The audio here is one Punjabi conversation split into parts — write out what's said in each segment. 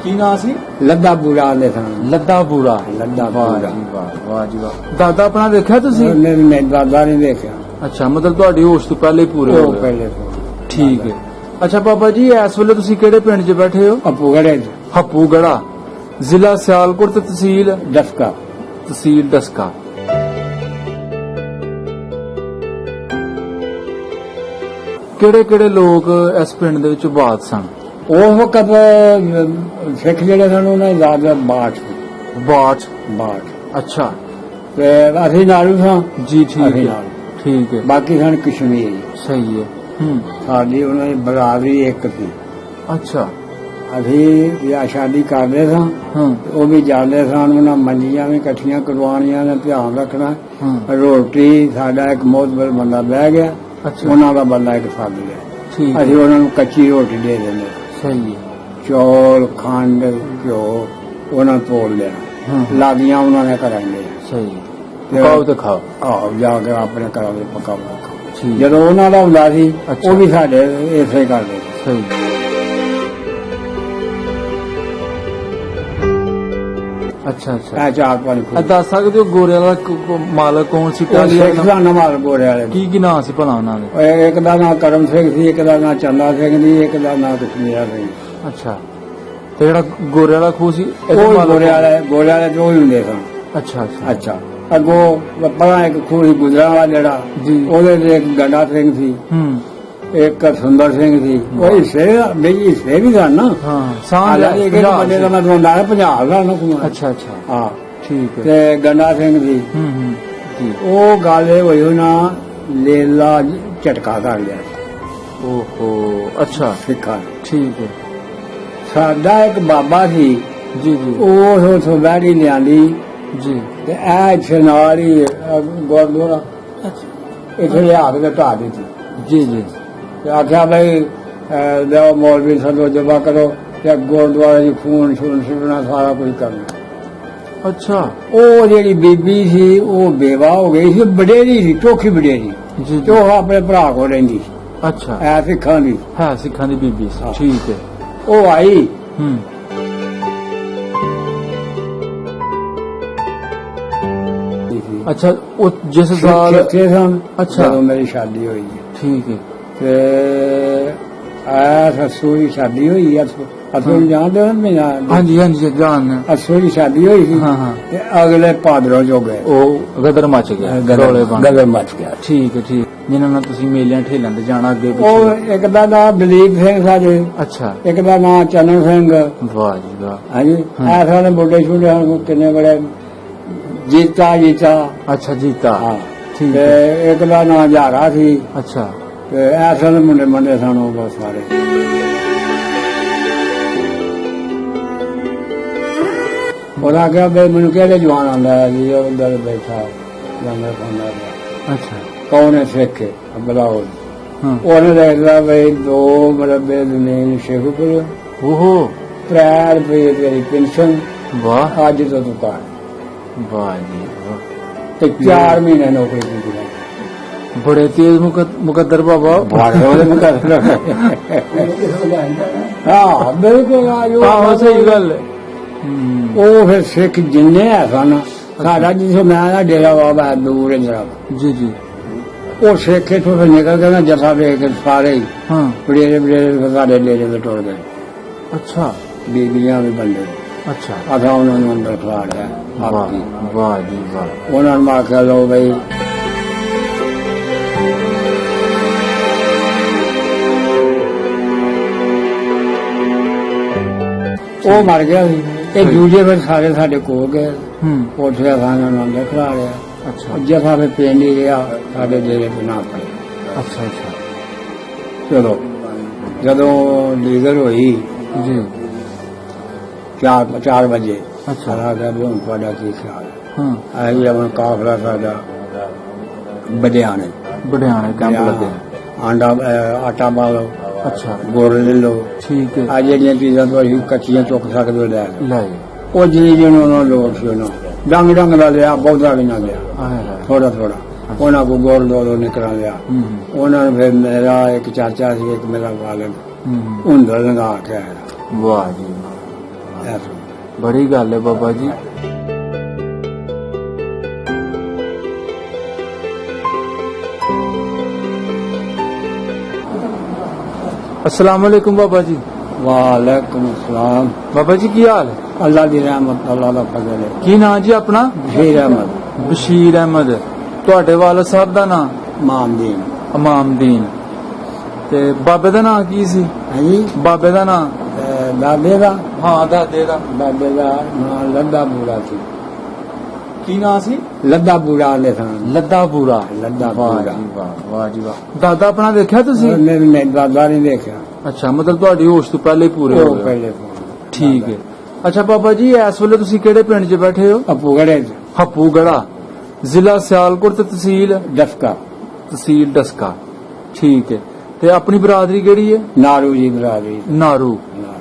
ਕੀ ਨਾਂ ਸੀ? ਲੱਦਾ ਬੂਰਾ ਆਂਦੇ ਸਨ। ਲੱਦਾ ਬੂਰਾ। ਲੱਦਾ ਵਾਹ ਬੂਰਾ। ਜੀ ਵਾਹ, ਵਾਹ ਜੀ ਵਾਹ। ਦਾਦਾ ਆਪਣਾ ਵੇਖਿਆ ਤੁਸੀਂ? ਮੈਂ ਦਾਦਾ ਨਹੀਂ ਦੇਖਿਆ। ਅੱਛਾ, ਮਤਲਬ ਤੁਹਾਡੀ ਹੋਸ਼ ਤੋਂ ਪਹਿਲੇ ਹੀ ਪੂਰੇ ਹੋ ਉਹ ਗਏ। ਪਹਿਲੇ ਠੀਕ ਹੈ। ਅੱਛਾ ਬਾਬਾ ਜੀ, ਇਸ ਵੇਲੇ ਤੁਸੀਂ ਕਿਹੜੇ ਪਿੰਡ 'ਚ ਬੈਠੇ ਹੋ? ਅਪੂਗੜੇ ਹੱਪੂਗੜਾ, ਜ਼ਿਲ੍ਹਾ ਸਿਆਲਕੋਟ ਤੇ ਦਸਕਾ। ਤਹਿਸੀਲ ਡਸਕਾ। ਕਿਹੜੇ ਕਿਹੜੇ ਲੋਕ ਇਸ ਪਿੰਡ ਦੇ ਵਿੱਚ ਬਾਤ ਸਨ? ਉਸ ਵਕਤ ਸਿੱਖ ਜਿਹੜੇ ਸਨ ਉਹਨਾਂ ਦੀ ਜ਼ਾਤ ਬਾਠ ਬਾਠ। ਅੱਛਾ ਤੇ ਅਸੀਂ ਨਾਲੂ ਸਾਂ। ਜੀ, ਠੀਕ ਅਸੀਂ ਹੈ ਨਾਲ। ਠੀਕ ਹੈ, ਬਾਕੀ ਸਨ ਕਸ਼ਮੀਰੀ। ਸਹੀ ਹੈ। ਸਾਡੀ ਉਹਨਾਂ ਦੀ ਬਰਾਦਰੀ ਇੱਕ ਸੀ। ਅੱਛਾ। ਅਸੀਂ ਵਿਆਹ ਸ਼ਾਦੀ ਕਰਦੇ ਸਾਂ, ਉਹ ਵੀ ਜਾਂਦੇ ਸਨ। ਉਹਨਾਂ ਮੰਜੀਆਂ ਵੀ ਇਕੱਠੀਆਂ ਕਰਵਾਉਣੀਆਂ ਨੇ, ਧਿਆਨ ਰੱਖਣਾ। ਰੋਟੀ ਸਾਡਾ ਇੱਕ ਮੋਹਤਬਰ ਬੰਦਾ ਬਹਿ ਗਿਆ, ਅੱਛਾ, ਉਹਨਾਂ ਦਾ ਬੰਦਾ ਇੱਕ ਫੱਦ ਗਿਆ। ਠੀਕ ਅਸੀਂ ਉਹਨਾਂ ਨੂੰ ਕੱਚੀ ਰੋਟੀ ਦੇ ਦਿੰਦੇ, ਸਹੀ ਹੈ। ਚੌਲ, ਖੰਡ, ਘਿਓ ਉਹਨਾਂ ਤੋਲ ਲਿਆ। ਲਾਗੀਆਂ ਉਹਨਾਂ ਨੇ ਕਰਾਂਗੇ। ਸਹੀ ਹੈ। ਪਕਾਓ ਤੇ ਖਾਓ। ਆਹੋ, ਜਾ ਕੇ ਆਪਣੇ ਘਰਾਂ ਦੇ ਪਕਾਓ। ਠੀਕ। ਜਦੋਂ ਉਹਨਾਂ ਦਾ ਹੁੰਦਾ ਸੀ, ਅੱਛਾ, ਉਹ ਵੀ ਸਾਡੇ ਇਸੇ ਕਰਦੇ। ਸਹੀ। ਅੱਛਾ ਅੱਛਾ। ਇਹ ਚਾਰ ਪੰਜ ਦੱਸ ਸਕਦੇ ਹੋ ਗੋਰਿਆਂ ਦਾ ਮਾਲਕ ਕੌਣ ਸੀ? ਸਿੱਖ ਦਾ ਨਮਾਲ ਗੋਰੇ ਵਾਲੇ। ਕੀ ਕੀ ਨਾਂ ਸੀ ਭਲਾ ਉਹਨਾਂ ਦੇ? ਇੱਕ ਦਾ ਨਾਂ ਕਰਮ ਸਿੰਘ ਸੀ, ਇੱਕ ਦਾ ਨਾਂ ਚੰਦਾ ਸਿੰਘ ਸੀ, ਇੱਕ ਦਾ ਨਾਂ ਕਸ਼ਮੀਰਾ ਸਿੰਘ। ਅੱਛਾ। ਤੇ ਜਿਹੜਾ ਗੋਰਿਆਂ ਵਾਲਾ ਖੂਹ ਸੀ ਉਹ ਗੋਰੇ ਵਾਲੇ ਜੋ ਹੀ ਹੁੰਦੇ ਸਨ। ਅੱਛਾ ਅੱਛਾ ਅੱਛਾ। ਅੱਗੋਂ ਪਰਾਂ ਇੱਕ ਖੂਹ ਸੀ ਗੁਜਰਾਂ ਵਾਲਾ ਜਿਹੜਾ, ਉਹਦੇ ਤੇ ਇੱਕ ਗੰਡਾ ਸਿੰਘ ਸੀ, ਇੱਕ ਸੁੰਦਰ ਸਿੰਘ ਸੀ। ਉਹ ਹਿੱਸੇ ਵੀ ਸਨ ਨਾ। ਹਾਂ, ਬੰਦੇ ਦਾ ਮੈਂ ਤੁਹਾਨੂੰ ਪੰਜਾਬ ਦਾ ਨਾ। ਅੱਛਾ ਅੱਛਾ, ਹਾਂ ਠੀਕ ਹੈ। ਤੇ ਗੰਡਾ ਸਿੰਘ ਸੀ। ਉਹ ਗੱਲ ਇਹ ਹੋਈ ਨਾ, ਲੇਲਾ ਝਟਕਾ ਕਰ ਲਿਆ। ਓਹੋ, ਅੱਛਾ, ਸਿੱਖਾਂ। ਠੀਕ ਹੈ। ਸਾਡਾ ਇੱਕ ਬਾਬਾ ਸੀ ਜੀ ਜੀ, ਉਹ ਉਥੋਂ ਬੈਠੀ ਲਿਆਂਦੀ ਜੀ, ਤੇ ਇਹ ਇੱਥੇ ਨਾਲ ਹੀ ਗੁਰਦੁਆਰਾ ਇੱਥੇ ਲਿਆ ਕੇ ਢਾ ਦਿੱਤੀ। ਜੀ ਜੀ। ਤੇ ਆਖਿਆ ਬਈ ਲਿਆਓ ਮੌਲਵੀ ਸਦੋ ਜਮਾ ਕਰੋ ਤੇ ਗੁਰਦੁਆਰੇ ਦੀ ਖੂਨ ਛੁੱਟਣਾ ਸਾਰਾ ਕੁਝ ਕਰਨਾ। ਅੱਛਾ। ਉਹ ਜਿਹੜੀ ਬੀਬੀ ਸੀ ਉਹ ਬੇਵਾ ਹੋ ਗਈ ਸੀ, ਵਡੇਰੀ ਸੀ, ਚੋਖੀ ਵਡੇਰੀ ਜੀ, ਤੇ ਉਹ ਆਪਣੇ ਭਰਾ ਕੋਲ ਰਹਿੰਦੀ। ਅੱਛਾ। ਐ ਸਿੱਖਾਂ ਦੀ। ਹੈ ਸਿੱਖਾਂ ਦੀ ਬੀਬੀ ਸੀ। ਠੀਕ ਹੈ। ਉਹ ਆਈ। ਅੱਛਾ, ਉਹ ਜਿਸ ਸਾਲ ਕਿੱਥੇ ਸਨ? ਅੱਛਾ, ਜਦੋਂ ਮੇਰੀ ਸ਼ਾਦੀ ਹੋਈ। ਠੀਕ ਹੈ। ਤੇ ਆ ਸੱਸੂ ਦੀ ਸ਼ਾਦੀ ਹੋਈ। ਅਸੂ ਨੂੰ ਜਾਣਦੇ ਹੋ ਨਾ? ਹਾਂਜੀ ਹਾਂਜੀ, ਜਾਣ। ਅਸੂ ਦੀ ਸ਼ਾਦੀ ਹੋਈ ਸੀ। ਤੇ ਅਗਲੇ ਭਾਦਰੋਂ ਜੋ ਗਏ, ਉਹ ਗਦਰ ਮਚ ਗਿਆ, ਗਦਰ ਮਚ ਗਿਆ। ਠੀਕ ਹੈ ਠੀਕ। ਜਿਨ੍ਹਾਂ ਨਾਲ ਤੁਸੀਂ ਮੇਲਿਆਂ ਠੇਲਿਆਂ ਤੇ ਜਾਣਾ ਅੱਗੇ ਉਹ ਇੱਕ ਦਾ ਨਾਮ ਦਲੀਪ ਸਿੰਘ ਸਾਡੇ। ਅੱਛਾ। ਇੱਕ ਦਾ ਨਾਮ ਚੰਨ ਸਿੰਘ। ਵਾਹ ਜੀ ਵਾਹ। ਹਾਂਜੀ। ਐ ਸਾਰੇ ਬੁੱਢੇ ਛੁੱਟੇ ਕਿੰਨੇ ਬੜੇ। ਜੀਤਾ। ਅੱਛਾ, ਜੀਤਾ। ਹਾਂ, ਠੀਕ। ਤੇ ਇੱਕ ਦਾ ਨਾਮ ਜਾਰਾ ਸੀ। ਅੱਛਾ। ਤੇ ਐਸੇ ਮੁੰਡੇ ਸਨ ਉਹ ਬਹੁਤ ਸਾਰੇ। ਉਹਦਾ ਆਖਿਆ ਬਈ ਮੈਨੂੰ ਕਿਹੜੇ ਜਵਾਨ ਆਉਂਦਾ ਜੀ, ਉਹ ਅੰਦਰ ਬੈਠਾ ਜਾਂਦਾ। ਅੱਛਾ। ਕੌਣ ਹੈ ਸਿੱਖ ਬੁਲਾਓ ਹਾਂ ਉਹਨੇ ਦੇਖਦਾ ਬਈ 2 ਮਰਬੇ ਜ਼ਮੀਨ ਸ਼ੇਖੂਪੁਰ ਓਹੋ 3 ਰੁਪਏ ਤੇਰੀ ਪੈਨਸ਼ਨ ਵਾਹ ਅੱਜ ਤੋਂ ਦੁਕਾਨ ਵਾਹ ਜੀ ਵਾਹ। ਤੇ 4 ਮਹੀਨੇ ਨੌਕਰੀ ਕੀਤੀ ਬੜੇ ਤੇਜ਼ ਮੁਕੱਦਰ ਬਾਬਾ ਹਾਂ ਬਿਲਕੁਲ ਆਹੋ ਸਹੀ ਗੱਲ ਹੈ। ਉਹ ਫਿਰ ਸਿੱਖ ਜਿੰਨੇ ਹੈ ਸਨ ਸਾਡਾ ਜਿਸ ਮੈਂ ਨਾ ਡੇਰਾ ਬਾਬਾ ਦੂਰ ਹੈ ਜਰਾ ਜੀ ਜੀ ਉਹ ਸਿੱਖ ਇੱਥੋਂ ਫਿਰ ਨਿਕਲ ਕੇ ਨਾ ਜਥਾ ਵੇਖ ਕੇ ਸਾਰੇ ਹੀ ਹਾਂ ਬੜੇਰੇ ਸਾਡੇ ਡੇਰੇ ਵਿੱਚ ਟੁਰ ਗਏ ਅੱਛਾ ਬੀਬੀਆਂ ਵੀ ਬੰਦੇ ਅੱਛਾ ਅਸਾਂ ਉਹਨਾਂ ਨੂੰ ਅੰਦਰ ਖੜਾ ਲਿਆ ਵਾਹ ਵਾਹ ਜੀ ਵਾਹ। ਉਹਨਾਂ ਨੂੰ ਮੈਂ ਆਖਿਆ ਲਓ ਬਈ ਉਹ ਮਰ ਗਿਆ ਸੀ ਇਹ ਦੂਜੇ ਫਿਰ ਸਾਰੇ ਸਾਡੇ ਕੋਲ ਗਏ ਉੱਥੇ ਅਸਾਂ ਉਹਨਾਂ ਨੂੰ ਅੰਦਰ ਖੜਾ ਲਿਆ ਅੱਛਾ ਜਥਾ ਫਿਰ ਪਿੰਡ ਹੀ ਰਿਹਾ ਸਾਡੇ ਡੇਰੇ ਤੇ ਨਾ ਪਏ ਅੱਛਾ ਅੱਛਾ ਚਲੋ ਜਦੋਂ ਲੀਗਲ ਹੋਈ ਜੀ 4 ਵਜੇ ਅੱਛਾ ਸਾਰਾ ਗੱਲ ਹੁਣ ਤੁਹਾਡਾ ਕੀ ਖਿਆਲ ਹਾਂ ਆਈ ਆਪਣਾ ਕਾਫਲਾ ਸਾਡਾ ਬੜਿਆਣੇ ਬੜਿਆਣੇ ਕੈਂਪ ਲੱਗੇ ਆਟਾ ਪਾ ਲਓ ਅੱਛਾ ਗੁੜ ਲੈ ਲਓ ਠੀਕ ਹੈ ਆ ਜਿਹੜੀਆਂ ਚੀਜ਼ਾਂ ਤੋਂ ਅਸੀਂ ਕੱਚੀਆਂ ਚੁੱਕ ਸਕਦੇ ਹੋ ਲੈ ਲਓ। ਲੈ ਉਹ ਜਿਹਨੂੰ ਉਹਨਾਂ ਨੂੰ ਲੋੜ ਸੀ ਉਹਨਾਂ ਡੰਗ ਡੰਗ ਦਾ ਲਿਆ ਬਹੁਤਾ ਵੀ ਨਾ ਲਿਆ ਆਏ ਥੋੜਾ ਥੋੜਾ ਉਹਨਾਂ ਕੋ ਗੁੜ 2 ਨਿਕਲਾਂ ਲਿਆ ਉਹਨਾਂ ਨੂੰ ਫਿਰ ਮੇਰਾ ਇੱਕ ਚਾਚਾ ਸੀ ਇੱਕ ਮੇਰਾ ਵਾਲਦ ਹੁੰਦਾ ਲੰਗਾ ਕੇ ਆਇਆ ਵਾਹ ਜੀ ਐਸਾ ਬੜੀ ਗੱਲ ਹੈ ਬਾਬਾ ਜੀ। अस्सलाम वालेकुम बाबा जी। वालेकुम अस्सलाम। बाबा जी की हाल है? अल्लाह दी रहमत अल्लाह दा फजल है। की नाम जी अपना? बशीर अहमद। बशीर अहमद। ਤੁਹਾਡੇ ਵਾਲਦ ਸਾਹਿਬ ਦਾ ਨਾਮ? ਮਾਮਦੀਨ। ਇਮਾਮਦੀਨ। ਤੇ ਬਾਬੇ ਦਾ ਨਾਮ ਕੀ ਸੀ? ਹਾਂਜੀ ਬਾਬੇ ਦਾ ਨਾਮ? ਦਾਦੇ ਦਾ? ਹਾਂ ਦਾਦੇ ਦਾ। ਦਾਦੇ ਦਾ ਨਾਮ ਲੱਦਾ ਬੂੜਾ ਸੀ। ਕੀ ਨਾਮ ਸੀ? ਲੱਦਾ ਬੂੜਾ ਦੇ ਸਨ। ਲੱਦਾ ਬੂੜਾ। ਲੱਦਾ ਵਾਹ ਬੂੜਾ। ਜੀ ਵਾਹ ਵਾਹ ਜੀ ਵਾਹ। ਦਾਦਾ ਆਪਣਾ ਦੇਖਿਆ ਤੁਸੀਂ? ਨਹੀਂ ਦਾਦਾ ਨਹੀਂ ਦੇਖਿਆ। ਅੱਛਾ ਮਤਲਬ ਤੁਹਾਡੀ ਹੋਸ਼ ਤੋਂ ਪਹਿਲੇ ਹੀ ਪੂਰੇ ਹੋ ਉਹ ਗਏ। ਪਹਿਲੇ ਠੀਕ ਹੈ। ਅੱਛਾ ਬਾਬਾ ਜੀ ਇਸ ਵੇਲੇ ਤੁਸੀਂ ਕਿਹੜੇ ਪਿੰਡ 'ਚ ਬੈਠੇ ਹੋ? ਅਪੂਗੜੇ ਹੱਪੂਗੜਾ, ਜ਼ਿਲ੍ਹਾ ਸਿਆਲਕੋਟ ਤੇ ਤਹਿਸੀਲ ਡਸਕਾ। ਠੀਕ ਹੈ। ਤੇ ਆਪਣੀ ਬਰਾਦਰੀ ਕਿਹੜੀ ਹੈ? ਨਾਰੂ ਜੀ ਬਰਾਦਰੀ। ਨਾਰੂ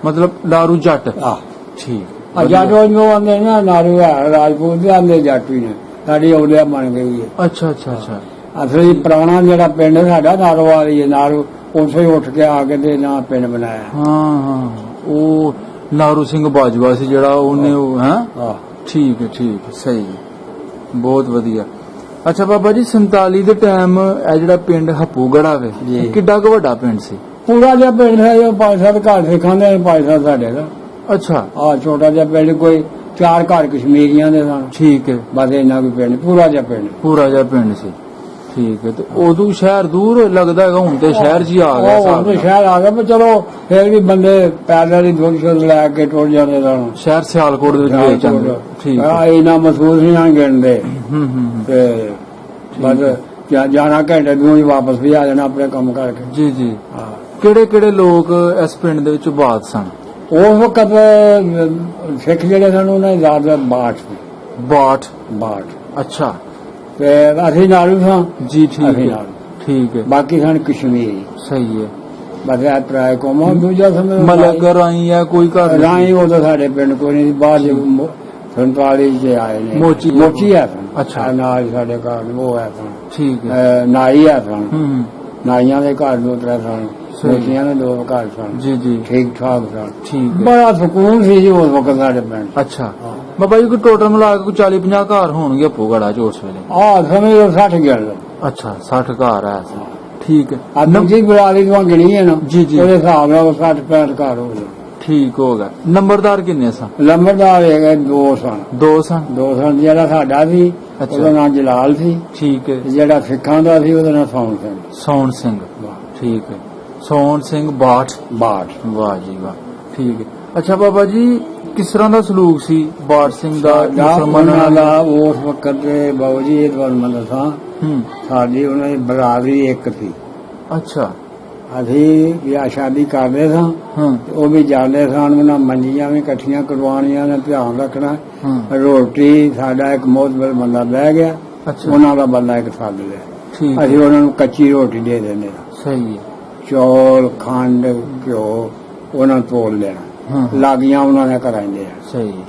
ਮਤਲਬ ਨਾਰੂ ਜੱਟ। ਆਹ ਠੀਕ। ਜੱਟ ਉਹ ਆਂਦੇ ਨਾ ਨਾਰੂ ਹੈ ਰਾਜਪੂਤ ਦੇ ਆਂਦੇ ਜੱਟ ਵੀ ਨੇ ਸਾਡੀ ਔਲਿਆ ਬਣ ਗਈ ਹੈ। ਅੱਛਾ ਅੱਛਾ ਅੱਛਾ। ਅਸਲੀ ਪੁਰਾਣਾ ਜਿਹੜਾ ਪਿੰਡ ਸਾਡਾ ਨਾਰੂ ਵਾਲੀ ਹੈ ਨਾਰੂ ਉੱਥੇ ਹੀ ਉੱਠ ਕੇ ਆ ਕੇ ਤੇ ਨਾ ਪਿੰਡ ਬਣਾਇਆ। ਹਾਂ ਹਾਂ ਉਹ ਨਾਰੂ ਸਿੰਘ ਬਾਜਵਾ ਸੀ ਜਿਹੜਾ ਉਹਨੇ ਉਹ ਹੈ। ਠੀਕ ਹੈ ਸਹੀ ਹੈ ਬਹੁਤ ਵਧੀਆ। ਅੱਛਾ ਬਾਬਾ ਜੀ 47 ਦੇ ਟਾਈਮ ਇਹ ਜਿਹੜਾ ਪਿੰਡ ਹੱਪੂਗੜਾ ਵੇ ਕਿੱਡਾ ਕੁ ਵੱਡਾ ਪਿੰਡ ਸੀ? ਪੂਰਾ ਜਿਹਾ ਪਿੰਡ ਹੈ ਜੋ 5-7 ਘਰ ਸਿੱਖਾਂਦੇ 5-7 ਸਾਡੇ ਦਾ। ਅੱਛਾ ਆ ਛੋਟਾ ਜਿਹਾ ਪਿੰਡ ਕੋਈ 4 ਘਰ ਕਸ਼ਮੀਰੀਆਂ ਦੇ ਸਨ। ਠੀਕ ਹੈ ਬਸ ਇੰਨਾ ਕੋਈ ਪਿੰਡ ਪੂਰਾ ਜਿਹਾ ਪਿੰਡ ਸੀ। ਠੀਕ ਹੈ ਤੇ ਉਦੋਂ ਸ਼ਹਿਰ ਦੂਰ ਲੱਗਦਾ ਹੈਗਾ ਹੁਣ ਤੇ ਸ਼ਹਿਰ 'ਚ ਹੀ ਆ ਗਿਆ ਹੁਣ ਤੇ ਸ਼ਹਿਰ ਆ ਗਿਆ ਪਰ ਚਲੋ ਫਿਰ ਵੀ ਬੰਦੇ ਪੈਦਲ ਹੀ ਦੁੱਧ ਲੈ ਕੇ ਟੁਰ ਜਾਂਦੇ ਸਨ। ਸ਼ਹਿਰ ਸਿਆਲਕੋਟ ਦੇ ਵਿੱਚ ਵੇਚ ਜਾਂਦੇ। ਠੀਕ ਹੈ ਇੰਨਾ ਮਹਿਸੂਸ ਨਹੀਂ ਆ ਗਿਣਦੇ ਤੇ ਬਸ ਜਾਣਾ ਘੰਟੇ ਦੂਰ ਹੀ ਵਾਪਸ ਵੀ ਆ ਜਾਣਾ ਆਪਣੇ ਕੰਮ ਕਰਕੇ। ਜੀ ਜੀ। ਕਿਹੜੇ ਕਿਹੜੇ ਲੋਕ ਇਸ ਪਿੰਡ ਦੇ ਵਿੱਚ ਬਾਦ ਸਨ ਉਸ ਵਕਤ? ਸਿੱਖ ਜਿਹੜੇ ਸਨ ਉਹਨਾਂ ਦੀ ਜ਼ਿਆਦਾ ਬਾਠ। ਅੱਛਾ ਤੇ ਅਸੀਂ ਨਾਲੂ ਸਾਂ ਜੀ। ਠੀਕ ਹੈ। ਬਾਕੀ ਸਨ ਕਸ਼ਮੀਰੀ। ਸਹੀ ਹੈ। ਬਸ ਇਹ ਤਰਾਏ ਕੋਮਾ ਦੂਜਾ ਸਮੇਂ ਮਲਕ ਰਾਈ ਹੈ ਕੋਈ ਘਰ ਰਾਈ ਉਹ ਤਾਂ ਸਾਡੇ ਪਿੰਡ ਕੋਈ ਨਹੀਂ ਬਾਹਰ 47 ਚ ਆਏ ਨੇ। ਮੋਚੀ ਹੈ ਸਨ। ਅੱਛਾ ਨਾਲ ਸਾਡੇ ਘਰ ਉਹ ਹੈ ਸਨ। ਠੀਕ ਹੈ। ਨਾਈ ਹੈ ਸਨ। ਨਾਈਆਂ ਦੇ ਘਰ 2-3 ਸਨ। ਮੋਚੀਆਂ ਦੇ 2 ਘਰ ਸਨ। ਜੀ ਠੀਕ ਠਾਕ ਸਨ। ਠੀਕ ਹੈ। ਬੜਾ ਸਕੂਨ ਸੀ ਜੀ ਉਸ ਵਕਤ ਸਾਡੇ ਪਿੰਡ। ਅੱਛਾ ਬਾਬਾ ਜੀ ਕੋਈ ਟੋਟਲ ਮਿਲਾ ਕੇ ਕੋਈ 40-50 ਘਰ ਹੋਣਗੇ ਹੱਪੂਗੜਾ ਚ ਉਸ ਵੇਲੇ? ਸਮੇਂ 60 ਗਿਣ ਲਓ। ਅੱਛਾ 60 ਘਰ ਹੈ। ਠੀਕ ਹੈ। ਦੂਜੀ ਬਰਾਦਰੀ ਤੋਂ ਗਿਣੀ ਹੈ ਨਾ ਜੀ ਉਹਦੇ ਹਿਸਾਬ ਨਾਲ 60-65 ਘਰ ਹੋ ਗਏ। ਠੀਕ ਹੋ ਗਿਆ। ਨੰਬਰਦਾਰ ਕਿੰਨੇ ਸਨ? ਨੰਬਰਦਾਰ ਹੈਗੇ 2 ਸਨ। 2 ਸਨ। ਜਿਹੜਾ ਸਾਡਾ ਸੀ ਉਹਦਾ ਨਾਮ ਜਲਾਲ ਸੀ। ਠੀਕ ਹੈ। ਜਿਹੜਾ ਸਿੱਖਾਂ ਦਾ ਸੀ ਉਹਦਾ ਨਾਮ ਸੌਣ ਸਿੰਘ। ਠੀਕ ਹੈ। ਸੌਣ ਸਿੰਘ ਬਾਠ। ਵਾਹ ਜੀ ਵਾਹ। ਠੀਕ ਹੈ। ਅੱਛਾ ਬਾਬਾ ਜੀ ਕਿਸ ਤਰ੍ਹਾਂ ਦਾ ਸਲੂਕ ਸੀ ਬਾਠ ਸਿੰਘ ਦਾ ਮੁਸਲਮਾਨਾਂ ਦਾ ਉਸ ਵਕਤ ਦੇ? ਬਾਬੂ ਜੀ ਇਹ ਤੁਹਾਨੂੰ ਮੈਂ ਦੱਸਾਂ ਸਾਡੀ ਉਹਨਾਂ ਦੀ ਬਰਾਦਰੀ ਇੱਕ ਸੀ। ਅੱਛਾ ਅਸੀਂ ਵਿਆਹ ਸ਼ਾਦੀ ਕਰਦੇ ਸਾਂ ਉਹ ਵੀ ਜਾਂਦੇ ਸਨ। ਉਹਨਾਂ ਮੰਜੀਆਂ ਵੀ ਇਕੱਠੀਆਂ ਕਰਵਾਉਣੀਆਂ ਨੇ ਧਿਆਨ ਰੱਖਣਾ। ਰੋਟੀ ਸਾਡਾ ਇੱਕ ਮੋਹਤਬਰ ਬੰਦਾ ਬਹਿ ਗਿਆ ਉਹਨਾਂ ਦਾ ਬੰਦਾ ਇੱਕ ਸੱਦ ਲਿਆ। ਠੀਕ ਅਸੀਂ ਉਹਨਾਂ ਨੂੰ ਕੱਚੀ ਰੋਟੀ ਦੇ ਦਿੰਦੇ ਹਾਂ। ਸਹੀ ਹੈ। ਚੌਲ, ਖੰਡ, ਘਿਓ ਉਹਨਾਂ ਨੂੰ ਤੋਲ ਲੈਣਾ, ਹਾਂ ਲਾਗੀਆਂ ਉਹਨਾਂ ਨੇ ਕਰਾਉਂਦੇ ਆ। ਸਹੀ ਹੈ।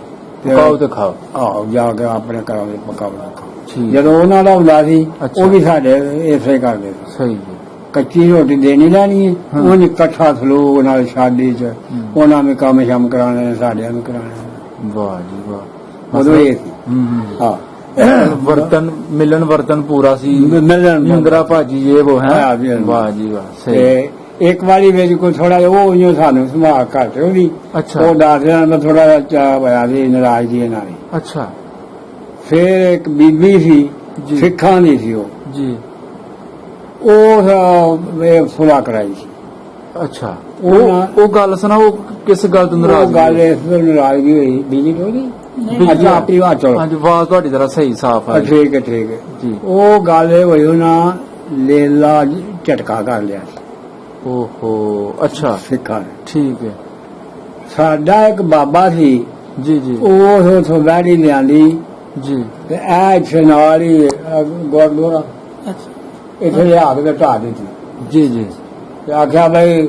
ਪਕਾਓ ਤੇ ਖਾਓ। ਆਹੋ ਜਾ ਕੇ ਆਪਣੇ ਘਰਾਂ ਦੇ ਪਕਾਉਣਾ ਖਾਓ। ਠੀਕ। ਜਦੋਂ ਉਹਨਾਂ ਦਾ ਹੁੰਦਾ ਸੀ ਅੱਛਾ। ਉਹ ਵੀ ਸਾਡੇ ਇਸੇ ਕਰਦੇ ਸੀ। ਸਹੀ ਹੈ। ਕੱਚੀ ਰੋਟੀ ਦੇਣੀ ਲੈਣੀ ਹੈ, ਹਾਂ। ਉਹਨੇ ਇਕੱਠਾ ਸਲੂਕ ਨਾਲ ਸ਼ਾਦੀ ਚ ਉਹਨਾਂ ਨੇ ਕੰਮ ਸ਼ਮ ਕਰਾਣੇ ਨੇ, ਸਾਡਿਆਂ ਨੂੰ ਕਰਾਣੇ। ਵਾਹ ਜੀ ਵਾਹ। ਉਦੋਂ ਇਹ ਸੀ। ਹਾਂ ਵਰਤਨ ਮਿਲਨ ਵਰਤਨ ਪੂਰਾ ਸੀ। ਮਿਲਣ ਇੰਦਰਾ ਭਾਜੀ ਇਹ ਉਹ ਹੈ। ਹਾਂ ਜੀ, ਹਾਂ। ਵਾਹ ਜੀ ਵਾਹ। ਸਹੀ। ਤੇ ਇੱਕ ਵਾਰੀ ਵਿੱਚ ਕੋਈ ਥੋੜਾ ਜਿਹਾ ਉਹ ਜੋ ਸਾਨੂੰ ਸੁਭਾਅ ਘੱਟ ਉਹਦੀ, ਅੱਛਾ ਉਹ ਦੱਸਦਿਆਂ ਮੈਂ ਥੋੜਾ ਜਿਹਾ ਚਾਹ ਹੋਇਆ ਸੀ ਨਾਰਾਜ਼ਗੀ ਇਹਨਾਂ ਦੀ। ਅੱਛਾ ਫਿਰ ਇੱਕ ਬੀਬੀ ਸੀ, ਜੀ। ਸਿੱਖਾਂ ਦੀ ਸੀ ਉਹ ਜੀ। ਉਹ ਸੁਲਾ ਕਰਾਈ ਸੀ। ਅੱਛਾ ਉਹ ਉਹ ਗੱਲ ਸੁਣਾਓ, ਕਿਸ ਗੱਲ ਤੋਂ ਉਹ ਨਾਰਾਜ਼ ਗੱਲ ਇਸ ਤੋਂ ਨਾਰਾਜ਼ਗੀ ਹੋਈ ਬੀਜੀ ਉਹਦੀ। ਅੱਛਾ ਆਪਣੀ ਬਾਤ ਚਲੋ। ਹਾਂਜੀ ਆਵਾਜ਼ ਤੁਹਾਡੀ ਜ਼ਰਾ ਸਹੀ ਸਾਫ਼ ਆ। ਠੀਕ ਹੈ ਠੀਕ ਹੈ ਜੀ। ਉਹ ਗੱਲ ਇਹ ਹੋਈ ਉਹਨਾਂ ਲੇਲਾ ਝਟਕਾ ਕਰ ਲਿਆ ਸੀ ਓਹੋ ਅੱਛਾ ਸਿੱਖਾਂ ਨੇ। ਠੀਕ ਹੈ। ਸਾਡਾ ਇੱਕ ਬਾਬਾ ਸੀ, ਜੀ ਜੀ ਉਹ ਉਥੋਂ ਬੈੜੀ ਲਿਆਂਦੀ ਜੀ। ਤੇ ਇਹ ਇੱਥੇ ਨਾਲ ਹੀ ਗੁਰਦੁਆਰਾ ਇੱਥੇ ਲਿਆ ਕੇ ਢਾ ਦਿੱਤੀ ਜੀ ਜੀ ਤੇ ਆਖਿਆ ਬਈ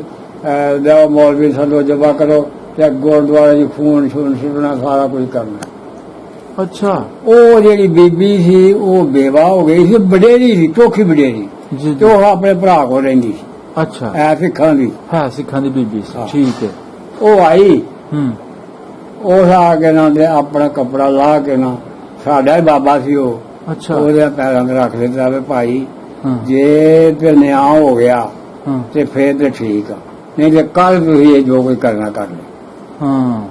ਦੇਵ ਮੌਲਵੀ ਸਾਨੂੰ ਜਮਾ ਕਰੋ ਤੇ ਗੁਰਦੁਆਰੇ ਦੀ ਖੂਨ ਛੂਨ ਛੁੱਟਣਾ ਸਾਰਾ ਕੁਝ ਕਰਨਾ। ਅੱਛਾ। ਉਹ ਜਿਹੜੀ ਬੀਬੀ ਸੀ ਉਹ ਬੇਵਾ ਹੋ ਗਈ ਸੀ, ਵਡੇਰੀ ਸੀ, ਚੋਖੀ ਵਡੇਰੀ, ਜੀ ਤੇ ਉਹ ਆਪਣੇ ਭਰਾ ਕੋਲ ਰਹਿੰਦੀ ਸੀ। ਅੱਛਾ ਐ ਸਿੱਖਾਂ ਦੀ ਹੈ ਸਿੱਖਾਂ ਦੀ ਬੀਬੀ ਸੀ। ਹਾਂ। ਠੀਕ ਹੈ। ਉਹ ਆਈ, ਹੂੰ ਉਹ ਆ ਕੇ ਨਾ ਦੇ ਆਪਣਾ ਕੱਪੜਾ ਲਾ ਕੇ ਨਾ, ਸਾਡਾ ਹੀ ਬਾਬਾ ਸੀ ਉਹ, ਅੱਛਾ। ਉਹਦੇ ਪੈਰਾਂ ਤੇ ਰੱਖ ਲਿਆ ਵੀ ਭਾਈ ਹਾਂ ਜੇ ਤੇ ਨਿਆਂ ਹੋ ਗਿਆ ਹਾਂ ਤੇ ਫੇਰ ਤੇ ਠੀਕ ਆ, ਨਹੀਂ ਤੇ ਕੱਲ ਤੁਸੀਂ ਇਹ ਜੋ ਕੋਈ ਕਰਨਾ ਕਰ ਲਿਓ। ਹਾਂ